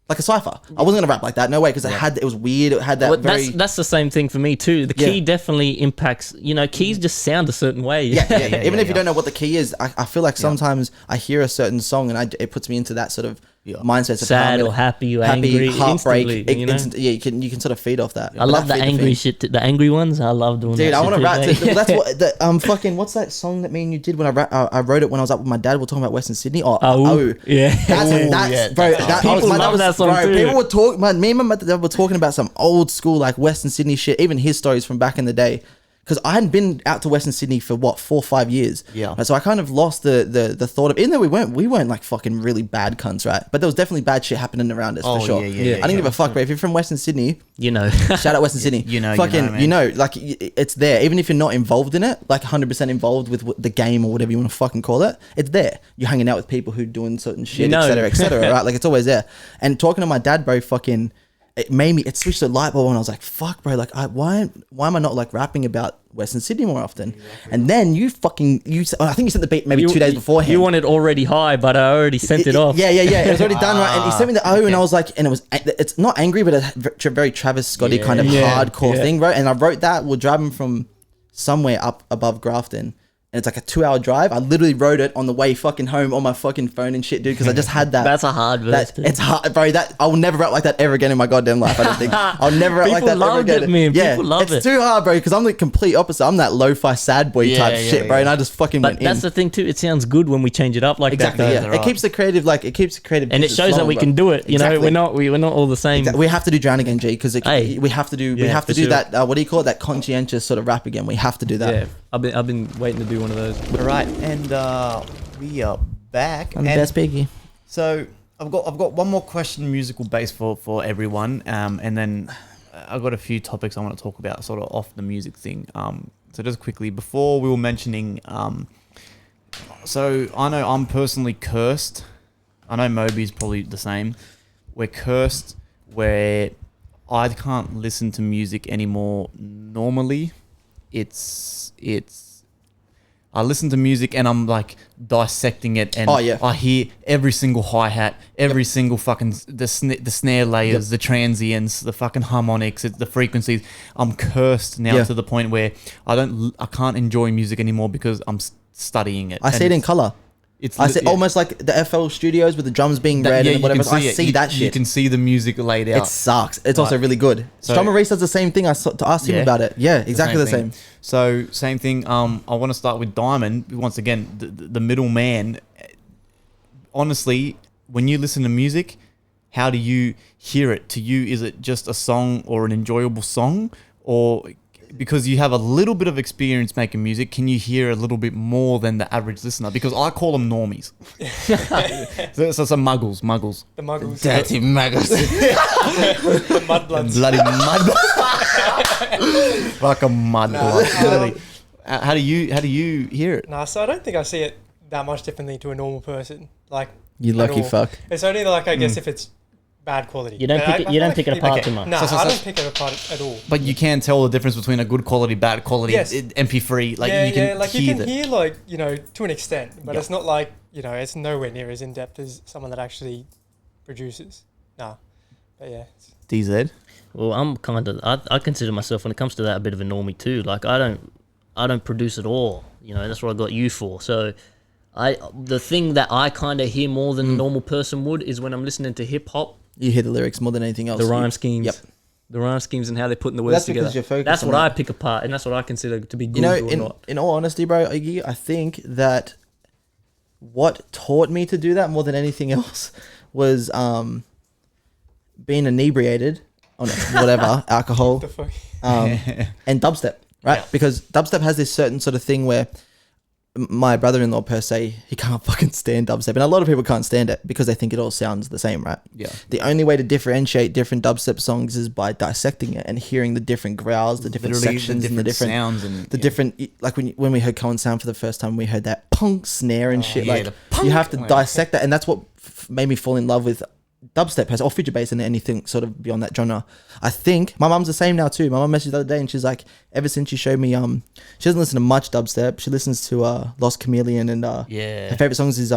Like a cipher. I wasn't gonna rap like that, no way, because it was weird. It had that that's the same thing for me too. The key definitely impacts. You know, keys just sound a certain way. Even if you don't know what the key is, I feel like sometimes I hear a certain song and it puts me into that sort of mindset. Sad or happy or angry, heartbreak. You know? You can sort of feed off that. I love the angry shit. The angry ones. I love doing. Dude, that I want to rap. too, That's what fucking. What's that song that me and you did when I wrote it when I was up with my dad? We're talking about Western Sydney. Yeah. That's bro. People love that song too. People were talking. Me and my dad were talking about some old school like Western Sydney shit. Even his stories from back in the day. Because I hadn't been out to Western Sydney for 4 or 5 years. Yeah. Right, so I kind of lost the thought of, even though we weren't like fucking really bad cunts, right? But there was definitely bad shit happening around us for sure. I didn't give a fuck, bro. If you're from Western Sydney, you know, shout out Western Sydney. You know, like it's there. Even if you're not involved in it, like 100% involved with the game or whatever you want to fucking call it, it's there. You're hanging out with people who are doing certain shit, et cetera, right? Like it's always there. And talking to my dad, bro, it switched the light bulb and I was like, fuck, bro, like why am I not like rapping about Western Sydney more often? Exactly. And then I think you sent the beat maybe 2 days beforehand. You wanted already high, but I already sent it off. Yeah. It was already done, right? And he sent me the O and I was like, and it's not angry, but a very Travis Scotty kind of hardcore thing, bro. And I wrote that, we're driving from somewhere up above Grafton. And it's like a 2-hour drive. I literally wrote it on the way fucking home on my fucking phone and shit, dude, because I just had that. That's a hard verse. It's hard, bro. I will never rap like that ever again in my goddamn life. I don't think I'll never rap like that ever again. People love it. It's too hard, bro, because I'm the complete opposite. I'm that lo-fi sad boy type shit, bro. And I just fucking went in. But that's the thing too. It sounds good when we change it up like that. Exactly. Yeah. It keeps the creative, and it shows that we can do it. You know, we're not all the same. We have to do Drown again, G, because we have to do that. What do you call it? That conscientious sort of rap again. We have to do that. Yeah, I've been waiting to do one of those. All right. And we are back. I'm the best piggy. So I've got one more question, musical base for everyone, and then I've got a few topics I want to talk about, sort of off the music thing. So just quickly, before we were mentioning, so I know I'm personally cursed. I know Moby's probably the same. We're cursed where I can't listen to music anymore. Normally, I listen to music and I'm like dissecting it, and I hear every single hi-hat, every single fucking the snare layers, the transients, the fucking harmonics, the frequencies. I'm cursed now to the point where I can't enjoy music anymore because I'm studying it. I see it in color. I see almost like the FL Studios with the drums being red and whatever. I see that shit. You can see the music laid out. It sucks. It's also really good. Strummer Reese does the same thing. I asked him about it. Yeah, exactly the same. So same thing. I want to start with Dimond. Once again, the middle man. Honestly, when you listen to music, how do you hear it? To you, is it just a song or an enjoyable song, or because you have a little bit of experience making music, can you hear a little bit more than the average listener? Because I call them normies. so some muggles. The muggles. Dirty muggles. The mudbloods. Bloody mudbloods. Like a mudblood. Really. How do you hear it? So I don't think I see it that much differently to a normal person. Like, you lucky fuck. It's only like, I guess, if it's bad quality. You don't pick it apart too much. No, I don't pick it apart at all. But you can tell the difference between a good quality, bad quality, MP3. Like you can hear like, you know, to an extent, but it's not like, you know, it's nowhere near as in depth as someone that actually produces. No, but yeah. DZ. Well, I'm kind of. I consider myself, when it comes to that, a bit of a normie too. Like I don't produce at all. You know, that's what I got you for. So The thing that I kind of hear more than a normal person would is when I'm listening to hip hop, You hear the lyrics more than anything else. the rhyme schemes. Yep. The rhyme schemes and how they're putting the words That's because together. you're focused That's on what I that. pick apart, and that's what I consider to be good You know, or not. in all honesty, bro, Iggy, I think that what taught me to do that more than anything else was being inebriated on whatever alcohol The fuck? and dubstep, right? Yeah. Because dubstep has this certain sort of thing where my brother-in-law per se, he can't fucking stand dubstep, and a lot of people can't stand it because they think it all sounds the same, right? Yeah. The only way to differentiate different dubstep songs is by dissecting it and hearing the different growls, the different Literally sections, and the different sounds and the different, like when we heard Cohen sound for the first time, we heard that punk snare and shit. yeah, Like the punk. you have to dissect that, and that's what made me fall in love with dubstep or future bass and anything sort of beyond that genre. I think my mum's the same now too. My mum messaged the other day and she's like, ever since she showed me, she doesn't listen to much dubstep. She listens to Lost Chameleon, and her favorite songs is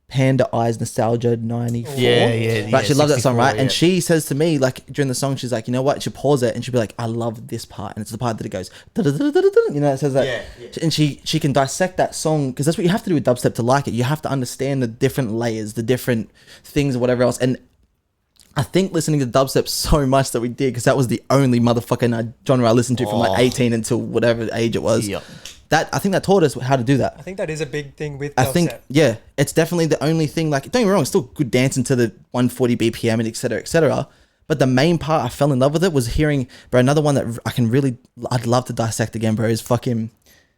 Panda Eyes Nostalgia 94. Yeah. Right, she loves that song, 64, right? yeah. And she says to me, like, during the song, she's like, you know what? She'll pause it and she'll be like, I love this part. And it's the part that it goes, you know, it says that. Yeah. And she can dissect that song, because that's what you have to do with dubstep to like it. You have to understand the different layers, the different things, or whatever else. And I think listening to dubstep so much that we did, because that was the only motherfucking genre I listened to from like 18 until whatever age it was. Yep. I think that taught us how to do that. I think that is a big thing with I dubstep. think, yeah, it's definitely the only thing. Like, don't get me wrong, it's still good dancing to the 140 BPM and et cetera, et cetera. But the main part I fell in love with it was hearing, bro, another one that I'd love to dissect again, bro, is fucking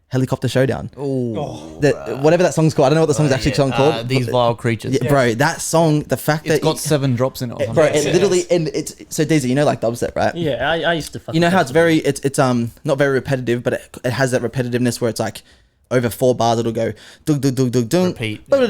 Helicopter Showdown. Whatever that song's called. I don't know what the song's actually called. These vile creatures. Yeah, bro, that song, the fact It's that got 7 drops in it. Or something. bro, it literally, and it's so Daisy, you know, like dubstep, right? Yeah, I used to fucking... You know how it's not very repetitive, but it has that repetitiveness where it's like over 4 bars it'll go dug dug dug dug dug, Repeat. and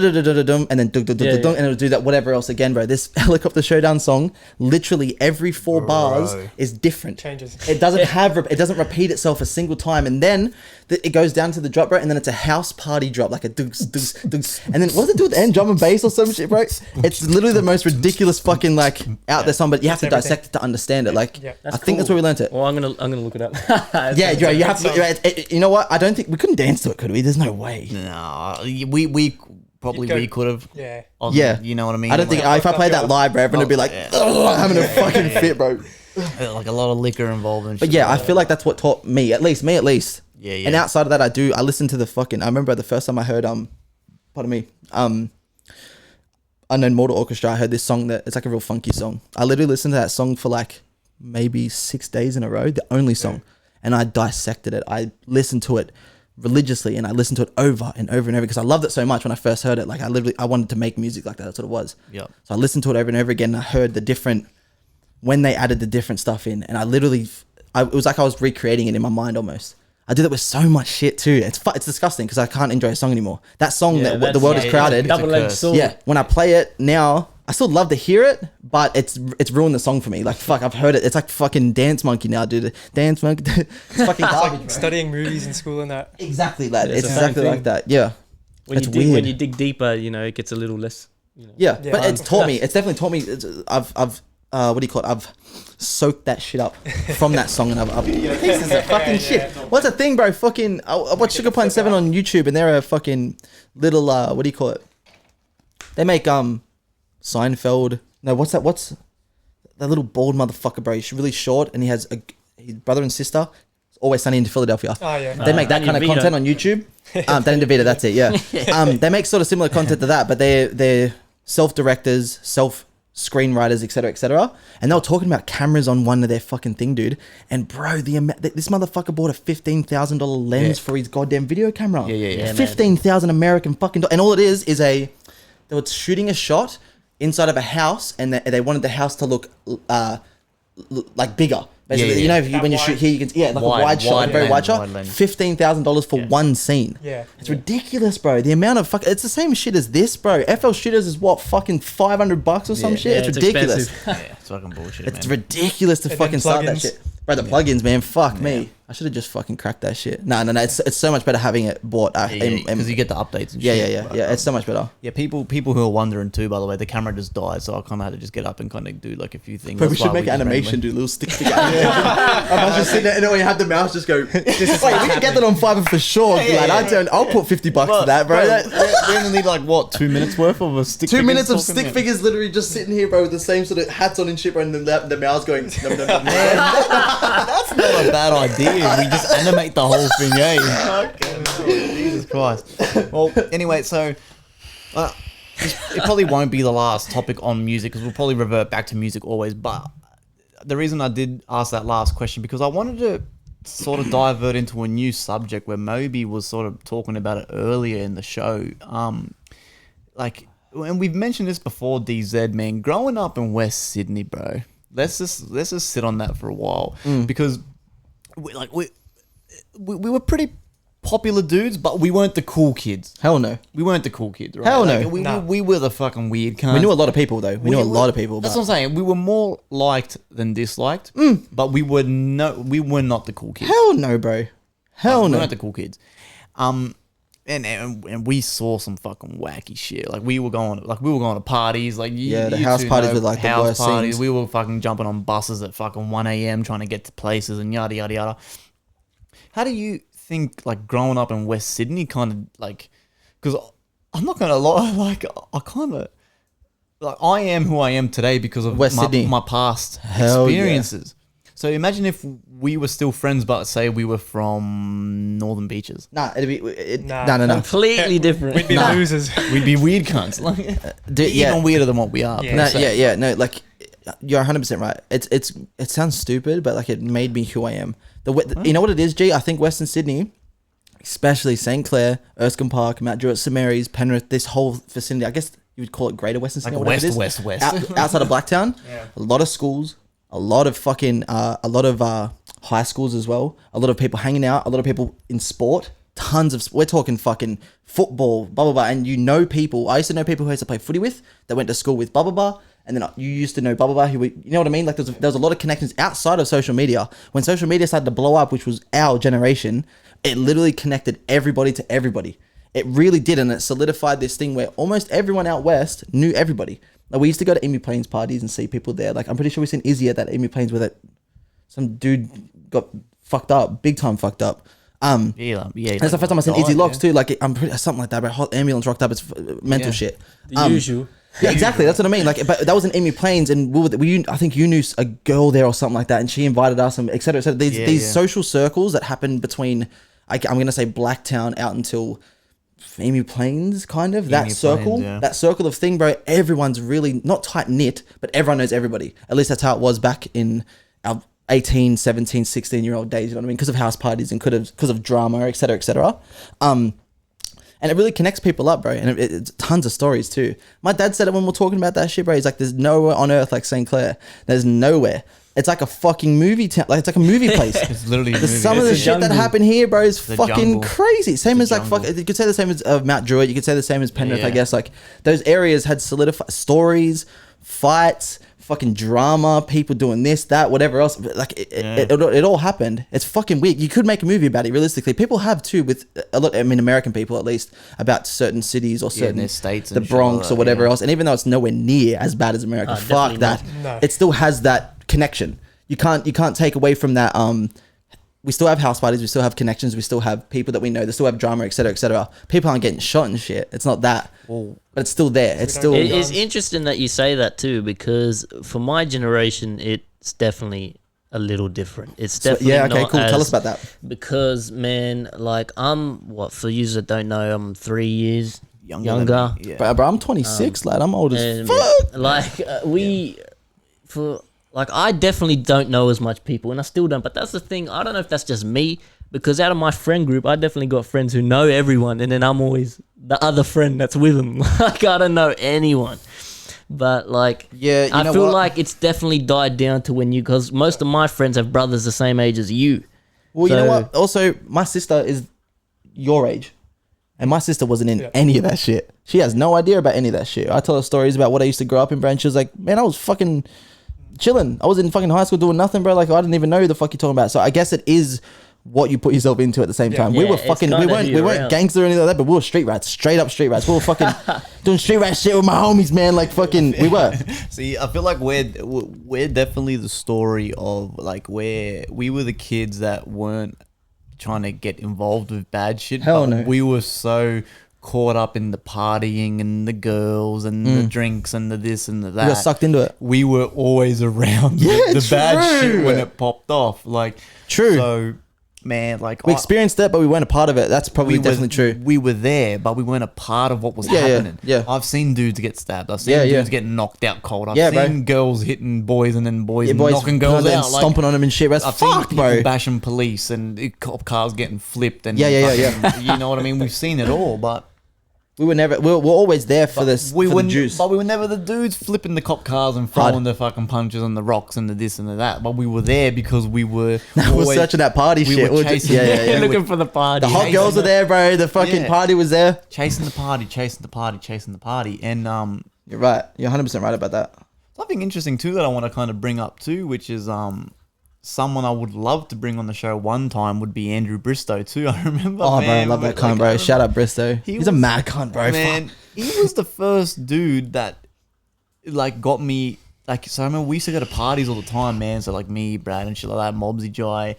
then dug dug dug dug, and it'll do that whatever else again, bro. This Helicopter Showdown song, literally every 4 bars is different. Changes. It doesn't repeat itself a single time, and then it goes down to the drop, bro, and then it's a house party drop, like a dugs dugs dugs, and then what does it do at the end? Drum and bass or some shit, bro. It's literally the most ridiculous fucking like out there song, but you have to dissect it to understand it. Like, Yeah. I think that's where we learned it. Well, I'm gonna look it up. Yeah, bro, you have to. You know what? I don't think we couldn't dance to it, could we? There's no way. No, we probably You'd go- we could have. Yeah. Yeah, You know what I mean? I don't think Like, if I played that live, bro, everyone would be like, "Ugh, having a fucking fit, bro." like a lot of liquor involved and shit. But yeah, I like feel like that's what taught me, at least. Yeah. And outside of that, I listen to the fucking. I remember the first time I heard pardon me, Unknown Mortal Orchestra. I heard this song that it's like a real funky song. I literally listened to that song for like maybe 6 days in a row, the only song, and I dissected it. I listened to it religiously, and I listened to it over and over and over because I loved it so much when I first heard it. Like I wanted to make music like that. That's what it was. Yep. So I listened to it over and over again. And I heard the different when they added the different stuff in, and it was like I was recreating it in my mind almost. I do that with so much shit too. It's disgusting because I can't enjoy a song anymore. That song that the world is crowded. Double-edged sword. Yeah, when I play it now, I still love to hear it, but it's ruined the song for me. Like fuck, I've heard it. It's like fucking Dance Monkey now, dude. Dance Monkey. It's fucking garbage, bro. Studying movies in school and that. Exactly, lad. It's It's the same exactly thing. like that. Yeah. It's When weird. you dig deeper, you know, it gets a little less. You know. Yeah, Yeah. but it's taught me. It's definitely taught me. I've what do you call it? I've soaked that shit up from that song, and I've pieces of fucking shit. What's the thing, bro? Fucking I watched Sugar Pine 7 on YouTube, and they're a fucking little what do you call it? They make Seinfeld. No, what's that? What's that little bald motherfucker, bro? He's really short, and he has his brother and sister. It's Always Sunny in Philadelphia. Oh yeah. They make that Danny kind of DeVito. content on YouTube. Danny DeVito, that's it, yeah. They make sort of similar content to that, but they're self-directors, self-screenwriters, etc. And they were talking about cameras on one of their fucking thing, dude. And bro, this motherfucker bought a $15,000 lens for his goddamn video camera. Yeah, man. 15,000 American fucking dollars. And all it is they were shooting a shot inside of a house, and they wanted the house to look like bigger. Basically, Yeah. you know, if you, when you Wide. shoot here, you can like Wide- a wide shot, wide a very lens, wide shot. wide lens. $15,000 for one scene. Yeah. It's ridiculous, bro. The amount of it's the same shit as this, bro. FL Studios is what, fucking $500 or some Yeah. shit. Yeah, it's it's ridiculous. expensive. Yeah, it's fucking bullshit, It's man. ridiculous to And fucking then start that plugins. shit, bro. The plugins, man. Fuck me. I should have just fucking cracked that shit. No. It's so much better having it bought. Because you get the updates and Yeah, shit. yeah. It's so much better. Yeah, people who are wondering too, by the way, the camera just died, so I kind of had to just get up and kind of do like a few things. But we That's why should make just animation, randomly- do little stick figure animation. I'm just sitting there, and then when you have the mouse, just go. Wait, we can get that on Fiverr for sure. I'll put $50 to that, bro. We only need like what 2 minutes worth of a stick. 2 minutes of talking stick there. figures, literally just sitting here, bro, with the same sort of hats on and shit, bro, and the mouse going. Nom, nom, nom, nom. That's not a bad idea. We just animate the whole thing, eh? Jesus Christ. Well, anyway, so it probably won't be the last topic on music because we'll probably revert back to music always. But the reason I did ask that last question because I wanted to sort of divert into a new subject where Moby was sort of talking about it earlier in the show. Like, and we've mentioned this before, DZ, man. Growing up in West Sydney, bro. Let's just sit on that for a while because we were pretty popular dudes, but we weren't the cool kids. Hell no. We weren't the cool kids, right? Hell no. Like, we were the fucking weird cunts. We knew a lot of people, though. We knew a lot of people. That's what I'm saying. We were more liked than disliked, but we were not the cool kids. Hell no, bro. Hell We no. weren't the cool kids. And we saw some fucking wacky shit. Like we were going to parties. Like The house parties were like the worst things. We were fucking jumping on buses at fucking 1 a.m. trying to get to places and yada yada yada. How do you think like growing up in West Sydney kind of like? Because I'm not gonna lie, like I kind of like I am who I am today because of West Sydney. my past Hell yeah. experiences. So imagine if we were still friends, but say we were from Northern Beaches. Nah, it'd be. Nah. No. Completely different. We'd be losers. We'd be weird cunts. Like, even weirder than what we are. Yeah. No, per se. yeah. No, like you're 100% right. It sounds stupid, but like it made me who I am. You know what it is, G? I think Western Sydney, especially St. Clair, Erskine Park, Mount Druitt, St. Mary's, Penrith, this whole vicinity. I guess you would call it Greater Western Sydney. Like or whatever it west. is. Outside of Blacktown, a lot of schools, a lot of high schools as well. A lot of people hanging out. A lot of people in sport. Tons of. We're talking fucking football, blah blah blah. And you know people. I used to know people who I used to play footy with that went to school with blah blah blah. And then you used to know blah blah blah. You know what I mean? Like there was a lot of connections outside of social media. When social media started to blow up, which was our generation, it literally connected everybody to everybody. It really did, and it solidified this thing where almost everyone out west knew everybody. Like we used to go to Amy Plains parties and see people there. Like I'm pretty sure we seen Izzy at that Amy Plains where some dude got fucked up, big time fucked up. Yeah. That's the first time I seen Izzy Locks too. Like I'm pretty something like that. But hot ambulance rocked up. It's mental shit. The usual. Yeah, exactly. That's what I mean. Like, but that was in Amy Plains, and I think you knew a girl there or something like that, and she invited us, and et cetera, et cetera. These social circles that happen between, I'm gonna say Blacktown out until Amy Plains, kind of that circle, that circle of thing, bro. Everyone's really not tight knit, but everyone knows everybody. At least that's how it was back in our 18, 17, 16-year-old days. You know what I mean? Because of house parties and because of drama, et cetera, et cetera. And it really connects people up, bro. And it's tons of stories too. My dad said it when we're talking about that shit, bro. He's like, there's nowhere on earth like St. Clair. There's nowhere. It's like a fucking movie town. Like it's like a movie place. It's literally a movie. Some of the shit that happened here, bro, is fucking jungle. crazy. Same as like fuck. You could say the same as Mount Druitt. You could say the same as Penrith. I guess like those areas had solidified stories, fights, fucking drama, people doing this, that, whatever else. Like it all happened. It's fucking weird. You could make a movie about it. Realistically, people have too with a lot. I mean, American people at least about certain cities or certain their states, the and Bronx shit or whatever else. And even though it's nowhere near as bad as America, fuck that. No. It still has that connection. You can't take away from that. We still have house parties. We still have connections. We still have people that we know. They still have drama, et cetera, et cetera. People aren't getting shot and shit. It's not that, but it's still there. It's still. It's interesting that you say that too, because for my generation, it's definitely a little different. It's definitely not cool. Tell as- us about that. Because man, like for you that don't know, I'm 3 years younger. than me, yeah. Bro, I'm 26, lad. I'm old as And fuck. like I definitely don't know as much people, and I still don't. But that's the thing. I don't know if that's just me, because out of my friend group, I definitely got friends who know everyone, and then I'm always the other friend that's with them. Like I don't know anyone. But like, Yeah, you I know feel what? like it's definitely died down to when because most of my friends have brothers the same age as you. Well, you know So- what? Also, my sister is your age. And my sister wasn't in any of that shit. She has no idea about any of that shit. I tell her stories about what I used to grow up in, bro. And she was like, man, I was fucking chilling. I was in fucking high school doing nothing, bro. Like, I didn't even know who the fuck you're talking about. So I guess it is what you put yourself into at the same time. We Yeah, were it's fucking, kinda we who you're weren't around. gangster or anything like that, but we were street rats, straight up street rats. We were fucking doing street rat shit with my homies, man. Like fucking, we were. See, I feel like we're definitely the story of like where we were the kids that weren't trying to get involved with bad shit. Hell but no. We were so caught up in the partying and the girls and the drinks and the this and the that. We got sucked into it. We were always around the bad shit when it popped off. Like, True. So, man, like We experienced it, but we weren't a part of it. That's probably definitely true. We were there, but we weren't a part of what was Yeah, happening. yeah. I've seen dudes get stabbed. I've seen Yeah, yeah. dudes get knocked out cold. I've Yeah, bro. seen girls hitting boys and then boys, Boys knocking girls and out. Like, stomping on them and shit. That's I've seen fucked, people bro. bashing police and cop cars getting flipped and Yeah. fucking- You know what I mean? We've seen it all, but We were never. We're always there for this. we for were the juice. But we were never the dudes flipping the cop cars and throwing the fucking punches and the rocks and the this and the that. But we were there because we were. we're always- searching that party we shit. were We're just- chasing- yeah. Looking for the party. The hot girls were there, bro. The fucking Yeah. party was there. chasing the party, and You're right. You're 100% right about that. something interesting too that I want to kind of bring up too, which is someone I would love to bring on the show one time would be Andrew Bristow too. I remember. Oh, man, bro, I love that cunt, like, bro. Shout out Bristow. he He's a was- mad cunt, bro. Man, Fuck. he was the first dude that like got me like. So I remember we used to go to parties all the time, man. So like me, Brad, and shit like that. Mobsy Jai,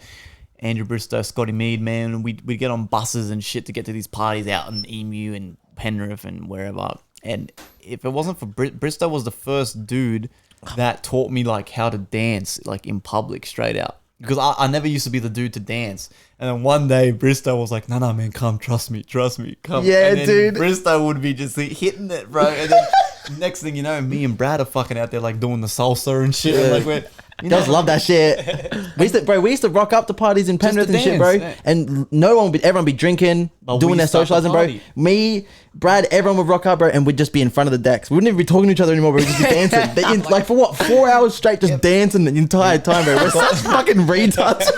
Andrew Bristow, Scotty Mead, man. And we'd get on buses and shit to get to these parties out in Emu and Penrith and wherever. And if it wasn't for Bristow, was the first dude that taught me like how to dance like in public straight out. Because I never used to be the dude to dance. And then one day Bristow was like, no, man, come, trust me, come. Yeah, and then dude. Bristow would be just hitting it, bro. And then next thing you know, me and Brad are fucking out there like doing the salsa and shit. And, like we're, you Girls know, love that shit. We used to rock up to parties in Penrith to and shit, bro. dance, yeah. And everyone would be drinking, But doing we their start the socializing, bro. party. Me, Brad, everyone would rock up, bro, and we'd just be in front of the decks. We wouldn't even be talking to each other anymore, bro. We'd just be dancing. Like for what? 4 hours straight, just dancing the entire time, bro. We're such fucking retards.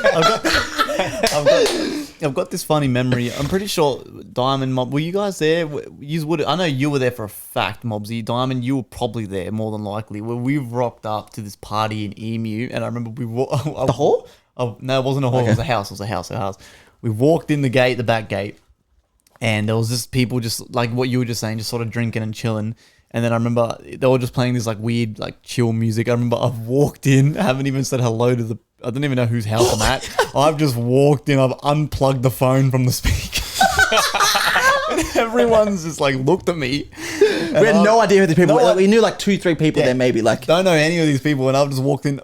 I've got this funny memory. I'm pretty sure Dimond moeb. Were you guys there? I know you were there for a fact, Mobsy. Dimond, you were probably there more than likely. Where we rocked up to this party in Emu, and I remember we The hall? No, it wasn't a hall. It was a house. It was a house. We walked in the back gate, and there was just people just like what you were just saying, just sort of drinking and chilling. And then I remember they were just playing this like weird, like chill music. I remember I've walked in, I haven't even said hello to the. I don't even know whose house I'm at. I've just walked in. I've unplugged the phone from the speaker. And everyone's just like looked at me. We had no idea who the people were. No, We knew like 2-3 people Yeah. there, maybe. Like, Don't know any of these people, and I've just walked in.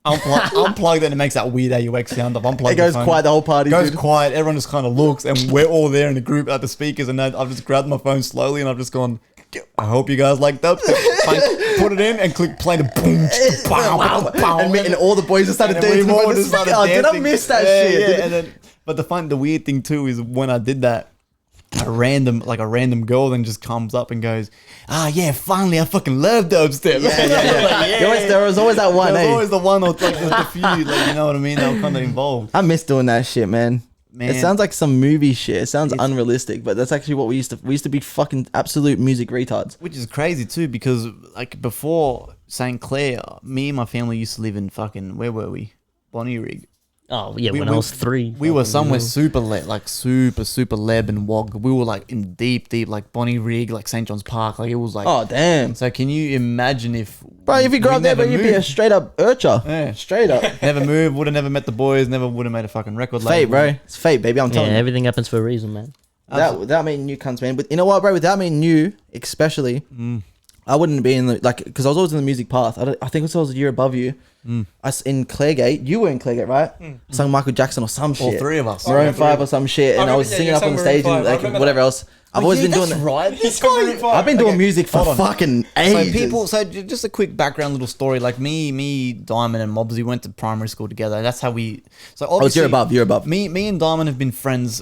Unplugged it and it makes that weird AUX sound. I've unplugged it goes the phone. quiet the whole party, Goes dude. quiet. Everyone just kind of looks, and we're all there in the group at the speakers. And I've just grabbed my phone slowly, and I've just gone. I hope you guys liked that. Put it in and click play the boom. And all the boys just started And we dancing. all Did just started I dancing. miss that Yeah, shit? yeah. And then, but the weird thing too is when I did that, a random girl then just comes up and goes, yeah, finally I fucking love dubstep. Yeah. There was always that one, There's eh? always the one or like the few, like, you know what I mean? They were kind of involved. I miss doing that shit, man. Man. It sounds like some movie shit. It sounds unrealistic, but that's actually what we used to be fucking absolute music retards. Which is crazy too, because like before St. Clair, me and my family used to live in fucking, where were we? Bonnyrigg. Oh yeah, We- when I we- was 3. We were somewhere super super leb and wog. We were like in deep like Bonnyrigg, like St. John's Park. Like it was like. Oh damn, So can you imagine if? bro! If you grew we up there, bro, never you'd be a moved? straight up urcher. Yeah. Straight up. Never moved. Would have never met the boys. Never would have made a fucking record. Fate, label. bro. It's fate, baby. I'm Yeah, telling you. everything happens for a reason, man. Without meeting you cunts, man. But you know what, bro? Without meeting you, especially, I wouldn't be in the because I was always in the music path. I think I was a year above you. In Clairgate, you were in Clairgate, right? Sung Michael Jackson or some shit. All three of us. Maroon 5 or some shit, and I was remember- singing yeah, up on you the sang stage Maroon and 5, I like remember whatever else. I've always been doing that. right. I've been doing music for Hold on. fucking So ages. just a quick background little story. Like me, Dimond and Mobsy went to primary school together. That's how we. So obviously, you're above. Me and Dimond have been friends,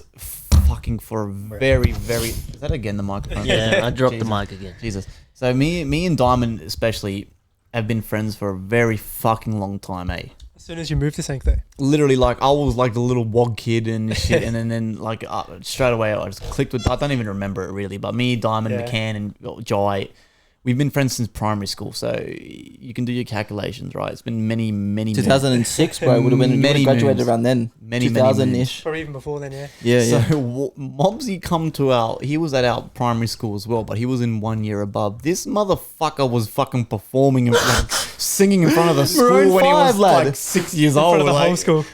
fucking for a very. Is that again the microphone? Yeah, I dropped the Jesus. mic again. Jesus. So me and Dimond especially have been friends for a very fucking long time, eh? As soon as you moved to St. Clair. Literally, like I was like the little wog kid and shit, and then like straight away I just clicked with. I don't even remember it really, but me, Dimond, Yeah. McCann, and Jai, we've been friends since primary school, so you can do your calculations, right? It's been many 2006, bro. Would have been Many graduated moons. around then. Many 2000-ish. Or even before then, yeah. Yeah, So yeah. Mobsy come to he was at our primary school as well, but he was in 1 year above. This motherfucker was fucking performing and like singing in front of the school Maroon when he 5, was lad. like 6 years In old. front of the like, whole school.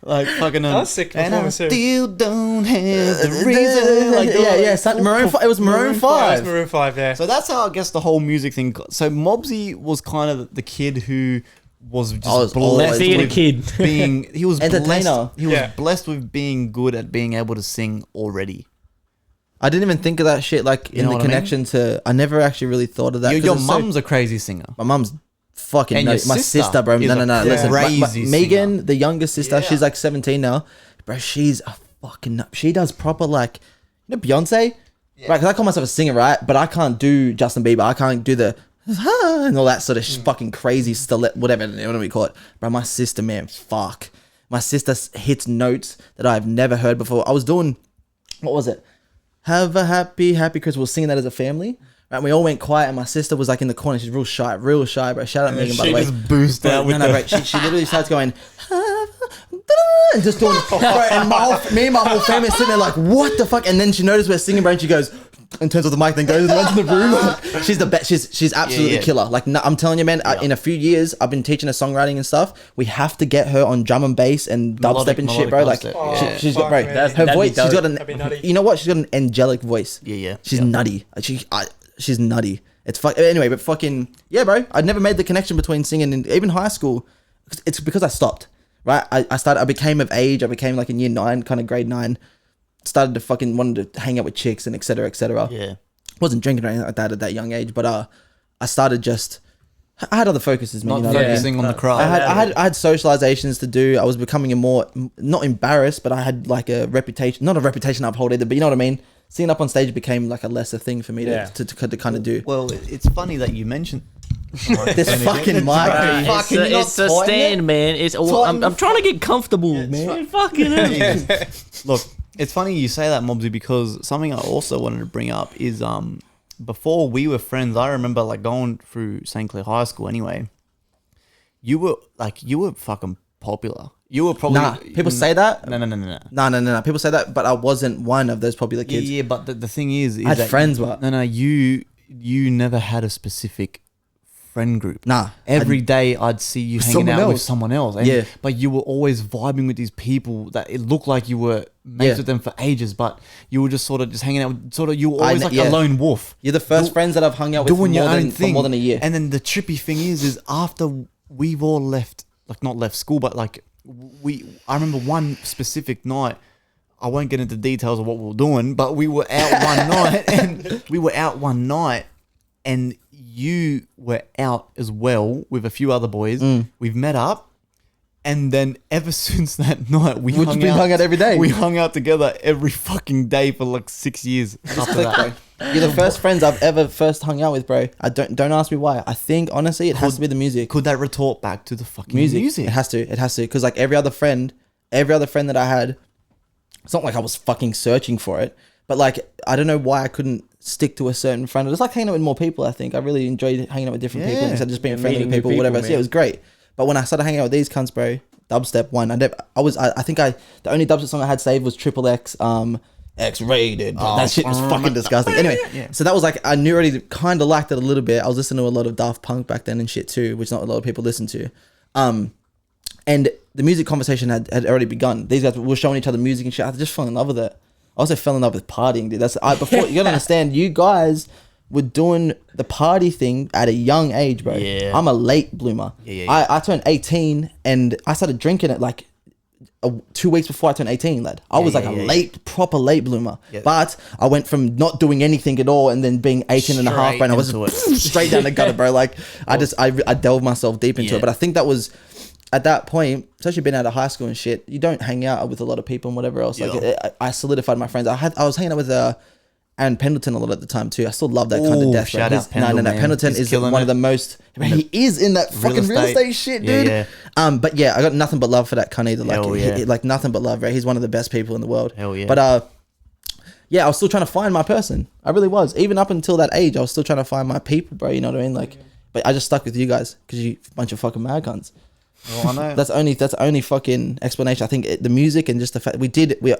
like fucking. That was sick And I performance too. still don't have the reason. Like, It was Maroon 5. That was Maroon 5, yeah. So that's how I guess the whole music thing. So Mobsy was kind of the kid who was just was blessed theater with kid. being. He was Entertainer. blessed. He was Yeah. blessed with being good at being able to sing already. I didn't even think of that shit like in know the what I mean? connection to. I never actually really thought of that. Your 'cause it's so- mum's a crazy singer. my mum's fucking And nuts. your My sister sister, bro. is No. a Listen, crazy Megan, singer. the youngest sister, Yeah. she's like 17 now. Bro, she's a fucking nut. She does proper like, Beyonce? Right, because I call myself a singer, right? But I can't do Justin Bieber. I can't do the and all that sort of fucking crazy stilet, whatever we call it. Bro, my sister, man, fuck. My sister hits notes that I've never heard before. I was doing, what was it? Have a happy Christmas. We were singing that as a family. Right, and we all went quiet, and my sister was like in the corner. She's real shy, bro. Shout out Megan, by the way. just boost out with bro. She literally starts going, and just doing, bro, and me and my whole family are sitting there like, what the fuck? And then she noticed we're singing, bro, and she goes, and turns off the mic, then goes and runs in the room. She's the best. She's absolutely Yeah. killer. Like, no, I'm telling you, man. In a few years, I've been teaching her songwriting and stuff. We have to get her on drum and bass and dubstep and shit, bro. Like, melodic dubstep, she's got, fuck, bro, man. her That'd be voice. She's dope. got That'd be nutty. you know what? She's got an angelic voice. Yeah. She's nutty. She's nutty. It's anyway, but fucking yeah, bro. I'd never made the connection between singing and even high school. It's because I stopped. Right, I became of age. I became like in year 9, kind of grade 9. Started to fucking wanted to hang out with chicks and etc. etc. Yeah. Wasn't drinking or anything like that at that young age, but I started just. I had other focuses, man. Not You know what I mean? focusing on the craft. I had socializations to do. I was becoming a more not embarrassed, but I had like a reputation, not a reputation to uphold either. But you know what I mean. Singing up on stage became like a lesser thing for me to kind of do. Well, it's funny that you mentioned This fucking mic. It's a stand, man. I'm trying to get comfortable, man. Fucking hell. Look, it's funny you say that, Mobsy, because something I also wanted to bring up is before we were friends, I remember like going through St. Clair High School anyway. You were fucking popular. You were probably People say that. No. No. People say that, but I wasn't one of those popular kids. Yeah, but the thing is I had that friends, but no, you never had a specific friend group. Nah, Every day I'd see you hanging someone out with else. someone else. Yeah. But you were always vibing with these people that it looked like you were mates with them for ages, but you were just sort of just hanging out with, you were always like a lone wolf. You're the first friends that I've hung out with Doing your own for thing. more than a year. And then the trippy thing is after we've all left, like not left school, but like I remember one specific night, I won't get into details of what we were doing, but we were out one night and you were out as well with a few other boys. We've met up. And then ever since that night, we hung out every day. We hung out together every fucking day for like 6 years after that. You're the first friends I've ever hung out with, bro. I don't ask me why. I think honestly, it has to be the music. Could that retort back to the fucking Music. music? It has to. Because like every other friend that I had, it's not like I was fucking searching for it, but like I don't know why I couldn't stick to a certain friend. It was like hanging out with more people. I think I really enjoyed hanging out with different people instead of just being friendly with meeting new people, whatever. people, So, yeah, it was great. But when I started hanging out with these cunts, bro, dubstep one. I think the only dubstep song I had saved was Triple X, X-rated. That shit was fucking disgusting. Anyway, so that was like I knew already kind of liked it a little bit. I was listening to a lot of Daft Punk back then and shit too, which not a lot of people listen to. And the music conversation had already begun. These guys were showing each other music and shit. I just fell in love with it. I also fell in love with partying, dude. Before you gotta understand, you guys were doing the party thing at a young age, bro. Yeah. I'm a late bloomer. Yeah. I turned 18 and I started drinking it like 2 weeks before I turned 18, lad. I was like a proper late bloomer. Yeah. But I went from not doing anything at all and then being 18 and a half, bro, and I was straight down the gutter, bro. Like I delved myself deep into it. But I think that was at that point, especially being out of high school and shit, you don't hang out with a lot of people and whatever else. Like I solidified my friends. I was hanging out with Aaron Pendleton a lot at the time too. I still love that kind of death. Shout out No. Pendleton is one of the most. He is in that fucking real estate shit, dude. Yeah. But yeah, I got nothing but love for that cunt either. Like, Hell yeah. like nothing but love, right? He's one of the best people in the world. Hell yeah. But yeah, I was still trying to find my person. I really was. Even up until that age, I was still trying to find my people, bro. You know what I mean? Like, but I just stuck with you guys because you bunch of fucking mad cunts. Well, I know. That's only fucking explanation. I think the music and just the fact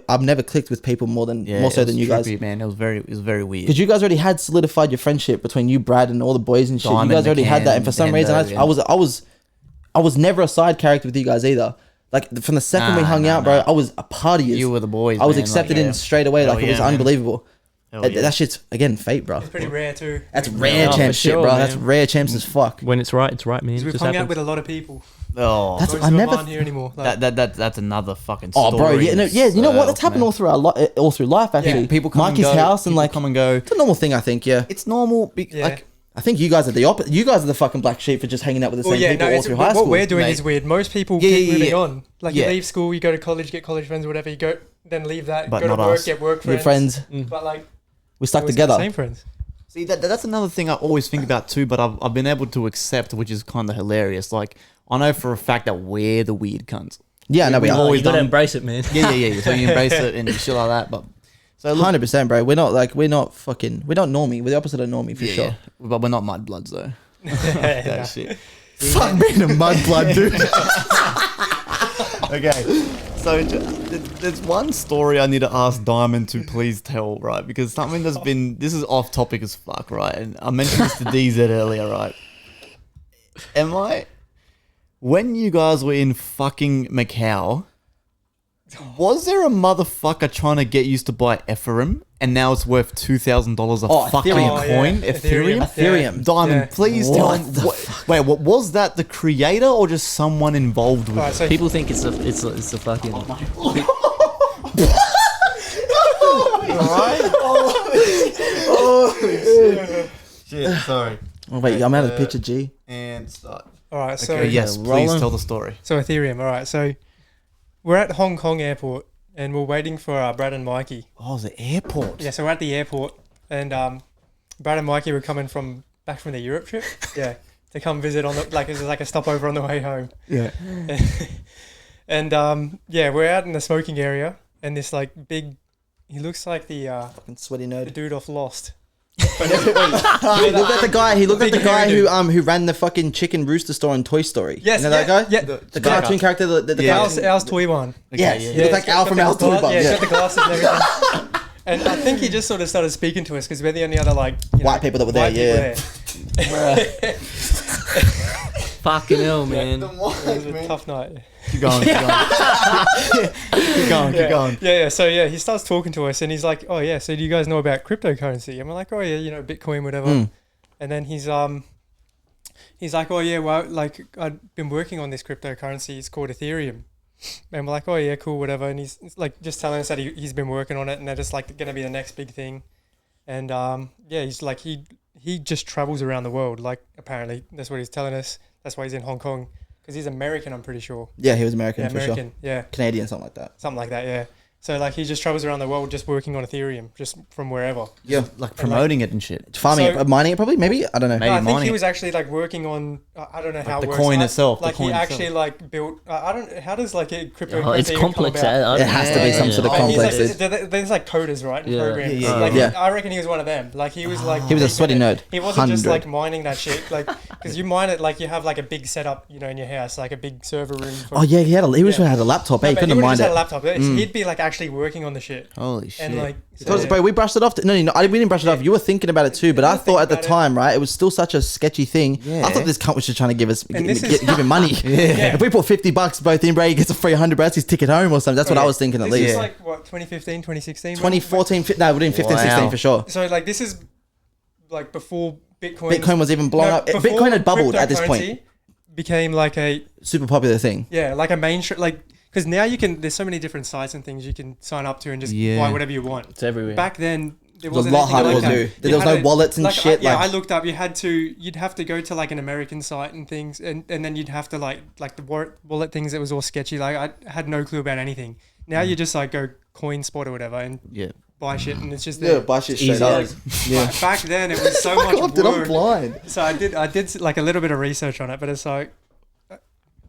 I've never clicked with people more so than you guys. Man, it was very weird. Because you guys already had solidified your friendship between you, Brad, and all the boys and shit. Dimond, You guys already had that, and for some reason, I was never a side character with you guys either. Like from the second we hung out, bro, I was a partier. You were the boys. I was man. accepted in straight away. Like it was unbelievable. That shit's again fate, bro. It's pretty rare too. That's rare champ shit, sure, bro. man. That's rare champs as fuck. When it's right, man. We've Just hung out happens. with a lot of people. Oh, That's Most I of them never. aren't here anymore. Like, that's another fucking story. Oh, bro, yeah, you know what? That's happened all through all through life. Actually, People come Mikey's and go, house and people like come and go. it's a normal thing. I think, yeah. It's normal. Yeah. Like I think you guys are the opposite. You guys are the fucking black sheep for just hanging out with the well, same yeah, people no, all it's, through high what school. we're doing mate. is weird. Most people Yeah, keep yeah, moving yeah. on. Like Yeah. you leave school, you go to college, get college friends, whatever. You go, then leave that, But go to not work, us. get work We're friends. friends. But like We stuck always got the together. same friends. See, that's another thing I always think about too, but I've been able to accept, which is kind of hilarious. Like, I know for a fact that we're the weird cunts. Yeah, no, we We've are. always You gotta done- embrace it, man. Yeah. So you embrace it and shit like that. But so look, 100%, bro. We're not normie. We're the opposite of normie for sure. But we're not mudbloods though. Nah. That shit. Fuck being a mudblood, dude. Okay, so there's one story I need to ask Diamond to please tell, right? Because something that's been, this is off topic as fuck, right? And I mentioned this to DZ earlier, right? When you guys were in fucking Macau, was there a motherfucker trying to get used to buy Ethereum and now it's worth $2,000 a fucking Ethereum. coin? Yeah. Ethereum? Ethereum. Diamond, Yeah. please tell What him. the Wait, what was that? The creator or just someone involved with Alright, it? so People think it's a fucking. Shit, sorry. Oh, wait, I'm out of the picture, G. And start. all right, so Okay, yes, rolling. please tell the story. so Ethereum. All right, so we're at Hong Kong airport and we're waiting for Brad and Mikey. Oh, the airport. Yeah, so we're at the airport and Brad and Mikey were coming back from the Europe trip. Yeah, to come visit on the it was like a stopover on the way home. Yeah. And yeah, we're out in the smoking area and this like big. He looks like the Fucking sweaty the nerd. dude off Lost. He looked at the guy. He looked at the Big guy hairy who ran the fucking chicken rooster store in Toy Story. Yes, you know that guy? Yeah, The cartoon character. The Yeah. cartoon- Al's toy one. Yes, yeah. he looked like Al from Al's Toy Box. Yeah, he's Yeah. got the glasses and everything. And I think he just sort of started speaking to us because we're the only other White people that were there, white people yeah. there. Fucking hell, man. It was a tough night. Keep going. Keep going. Yeah. So yeah, he starts talking to us and he's like, "Oh yeah, so do you guys know about cryptocurrency?" And we're like, "Oh yeah, Bitcoin, whatever." And then he's like, "Oh yeah, well, like I've been working on this cryptocurrency. It's called Ethereum." And we're like, "Oh yeah, cool, whatever." And he's like just telling us that he's been working on it and that it's like going to be the next big thing. And yeah, he's like he just travels around the world. Like apparently that's what he's telling us. That's why he's in Hong Kong because he's American. I'm pretty sure. Yeah, he was American Yeah, for sure. American. Yeah. Canadian, something like that. Something like that, yeah. So like he just travels around the world just working on Ethereum, just from wherever. Yeah, Like promoting it and shit. farming So- it, mining it, probably. Maybe I don't know. Maybe No, I think mining he it. was actually like working on I don't know how the it works. coin itself, the Like coin he actually itself. like built. I don't. How does like a cryptocurrency? Oh, it's even come complex. about? It has to be some sort of Like, he's complex. there's like coders, right? And Yeah. programs. Yeah, Like yeah. I reckon he was one of them. Like he was like He was a sweaty nerd. He wasn't just 100. like mining that shit. Like because you mine it like you have like a big setup, in your house, like a big server room. For, Oh yeah, he wish he Yeah. had a laptop. No, He but couldn't he would mind just had a it. laptop. He'd be like actually working on the shit. Holy shit. And like Because, bro, we brushed it off. We didn't brush it off. You were thinking about it too, but I thought at the about it. time, right, it was still such a sketchy thing. Yeah. I thought this cunt was just trying to give us, And this is- give him money. Yeah. If we put $50 both in, bro, he gets a free $100 his ticket home or something. That's what I was thinking at This least. is like what 2015, 2016. 2014, no, we're doing 15, 16 Wow. for sure. So like this is like before Bitcoin. Bitcoin was even blown up. before Bitcoin had bubbled at this point. cryptocurrency Became like a Super popular thing. like a mainstream like because now you can. There's so many different sites and things you can sign up to and just Yeah. buy whatever you want. It's everywhere. Back then. There It was a wasn't lot anything harder like to that. do. You There was had no wallets and shit. I looked up. You'd have to go to like an American site and things, and then you'd have to like the wallet things that was all sketchy. Like I had no clue about anything. Now you just like go CoinSpot or whatever and Yeah. buy shit, and it's just Yeah, there. buy shit Easy straight up. as. But back then it was so much God, dude, I'm work. blind. So I did like a little bit of research on it, but it's like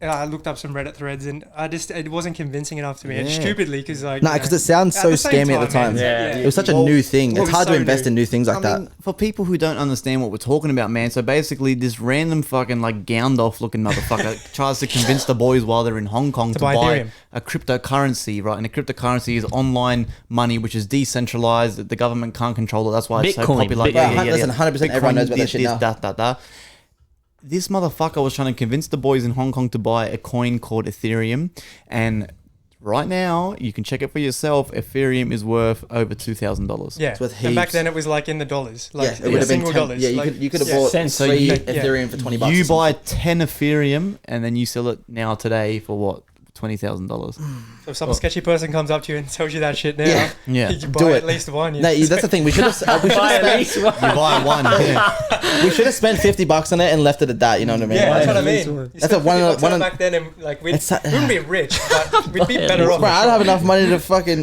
I looked up some Reddit threads and it wasn't convincing enough to me. And Yeah. stupidly, because like Nah, because it sounds so scammy at the time. Yeah. It was such a Well, new thing. well, It's hard to so invest new. in new things like I that. mean, for people who don't understand what we're talking about, man, so basically this random fucking like gowned off looking motherfucker tries to convince the boys while they're in Hong Kong to buy buy Ethereum. a cryptocurrency, right? And a cryptocurrency is online money, which is decentralized, that the government can't control it. That's why it's so Bitcoin. popular. Bitcoin. Listen, 100% everyone knows about that shit now. This motherfucker was trying to convince the boys in Hong Kong to buy a coin called Ethereum, and right now you can check it for yourself. Ethereum is worth over $2,000. Yeah, It's worth and back heaps. then it was like in the dollars, Yeah, like it would have been single 10, dollars. Yeah, like, you could have yeah. bought Cents. three So you- Ethereum for $20. You or buy something. 10 Ethereum and then you sell it now today for what? $20,000. So if some sketchy person comes up to you and tells you that shit now, Yeah. Yeah. you Do buy it. at least one. No, that's the thing. We should have Buy at least one. You buy one. Yeah. we should have spent $50 on it and left it at that. You know what I mean? Yeah, Like, that's what I at least mean. one. You That's spend a one- $50 one- back then, and like we It's a- wouldn't be rich, but we'd be better off. bro, I'd have enough money to fucking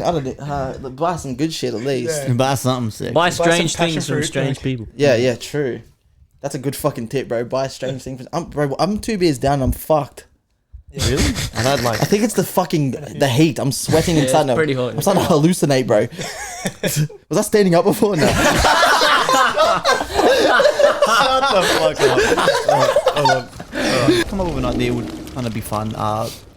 buy some good shit at least. Yeah. Buy something sick. Buy some strange passion things from fruit, strange like- people. Yeah, true. That's a good fucking tip, bro. Buy strange things. I'm 2 beers down. I'm fucked. Really? I've had like I think it's the heat. I'm sweating and Yeah, starting it's to. pretty hot. I'm starting to hallucinate, bro. Was I standing up before? No. Shut the fuck up. Hold on. Come up with an idea would kind of be fun.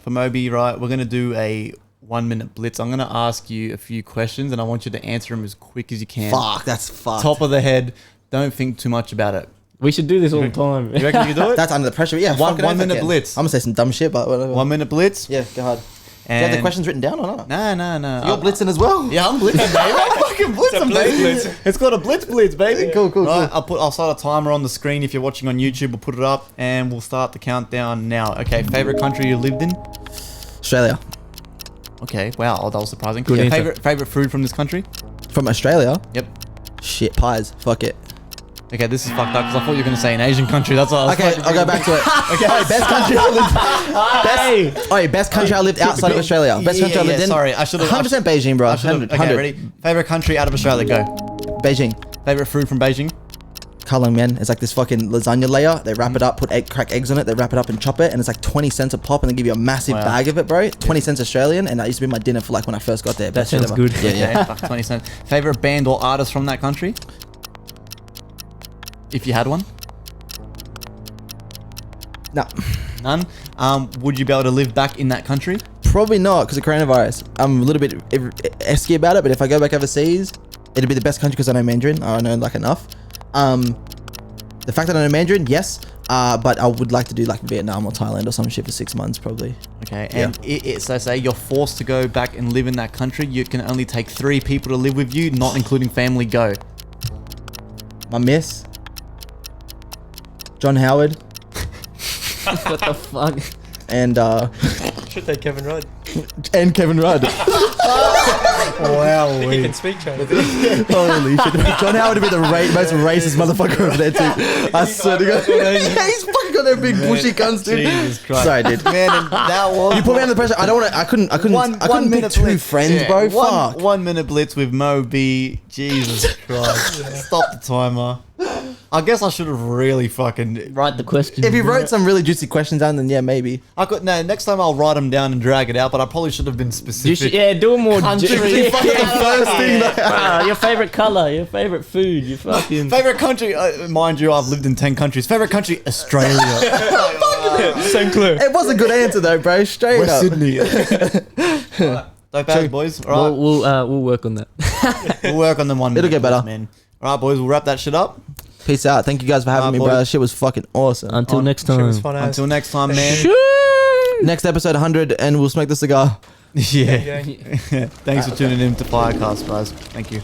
For Moby, right, we're going to do a 1 minute blitz. I'm going to ask you a few questions and I want you to answer them as quick as you can. Fuck, that's fucked. Top of the head. Don't think too much about it. We should do this all the time. You reckon you can do it? That's under the pressure. Yeah, One- fucking 1 oath I minute can. blitz. I'm gonna say some dumb shit, but whatever. 1 minute blitz. Yeah, go ahead. Do you have the questions written down or not? No. You're blitzing as well. Yeah, I'm blitzing, baby. I'm fucking blitzing, baby. It's called a blitz, baby. Cool. Right, I'll start a timer on the screen. If you're watching on YouTube, we'll put it up and we'll start the countdown now. Okay, favorite country you lived in? Australia. Okay, wow, that was surprising. Good answer. Favorite food from this country? From Australia? Yep. Shit, pies. Fuck it. Okay, this is fucked up because I thought you were going to say an Asian country. That's all. Okay, I'll go back to it. Okay, best country I lived. Best country I lived outside of Australia. Best country I lived in. Sorry, I should have. 100% Beijing, bro. 100. 100. Okay, ready? Favorite country out of Australia? Go. Beijing. Favorite food from Beijing? Kallang, man. It's like this fucking lasagna layer. They wrap it up, put crack eggs on it. They wrap it up and chop it, and it's like 20 cents a pop, and they give you a massive Wow. bag of it, bro. 20 cents Australian, and that used to be my dinner for like when I first got there. That Best shit sounds ever. good. Yeah. Okay, fuck, 20 cents. Favorite band or artist from that country? If you had one? No, None. Would you be able to live back in that country? probably not because of coronavirus. I'm a little bit esky about it, but if I go back overseas, it'd be the best country because I know Mandarin. I know like enough. The fact that I know Mandarin, yes. But I would like to do like Vietnam or Thailand or some shit for 6 months probably. Okay, and so say you're forced to go back and live in that country. You can only take 3 people to live with you, not including family. Go. My miss, John Howard, What the fuck? and Should take Kevin Rudd. Kevin Rudd. Wow. He can speak Chinese. Holy shit. John Howard would be the most racist motherfucker over there too. I swear to God. Yeah, he's fucking got that big bushy guns, dude. Jesus Christ. Sorry, dude. Man, and that was. You put me under pressure. I don't want to. I couldn't pick two blitz. friends, Yeah, bro. One, Fuck. 1 minute blitz with Moby. Jesus Christ. Stop the timer. I guess I should have really fucking. Write the question. If you wrote some really juicy questions down, then yeah, maybe. Next time I'll write them down and drag it out, but I probably should have been You specific. should, yeah, do a more Country. ju- Fucking the first thing Your favorite color, your favorite food, your fucking. Favorite country, mind you, I've lived in 10 countries. Favorite country, Australia. Same clue. It was a good answer though, bro. Straight West up. Sydney. Dope ass, boys. All right, We'll work on that. we'll work on them one. It'll minute, get better. man. All right, boys, we'll wrap that shit up. Peace out. Thank you guys for having me, boys. bro. That shit was fucking awesome. Until next Shit was time. fun as. Until next time, man. Next episode 100, and we'll smoke the cigar. Yeah. Yeah. Thanks for tuning in to FireCast, guys. Thank you.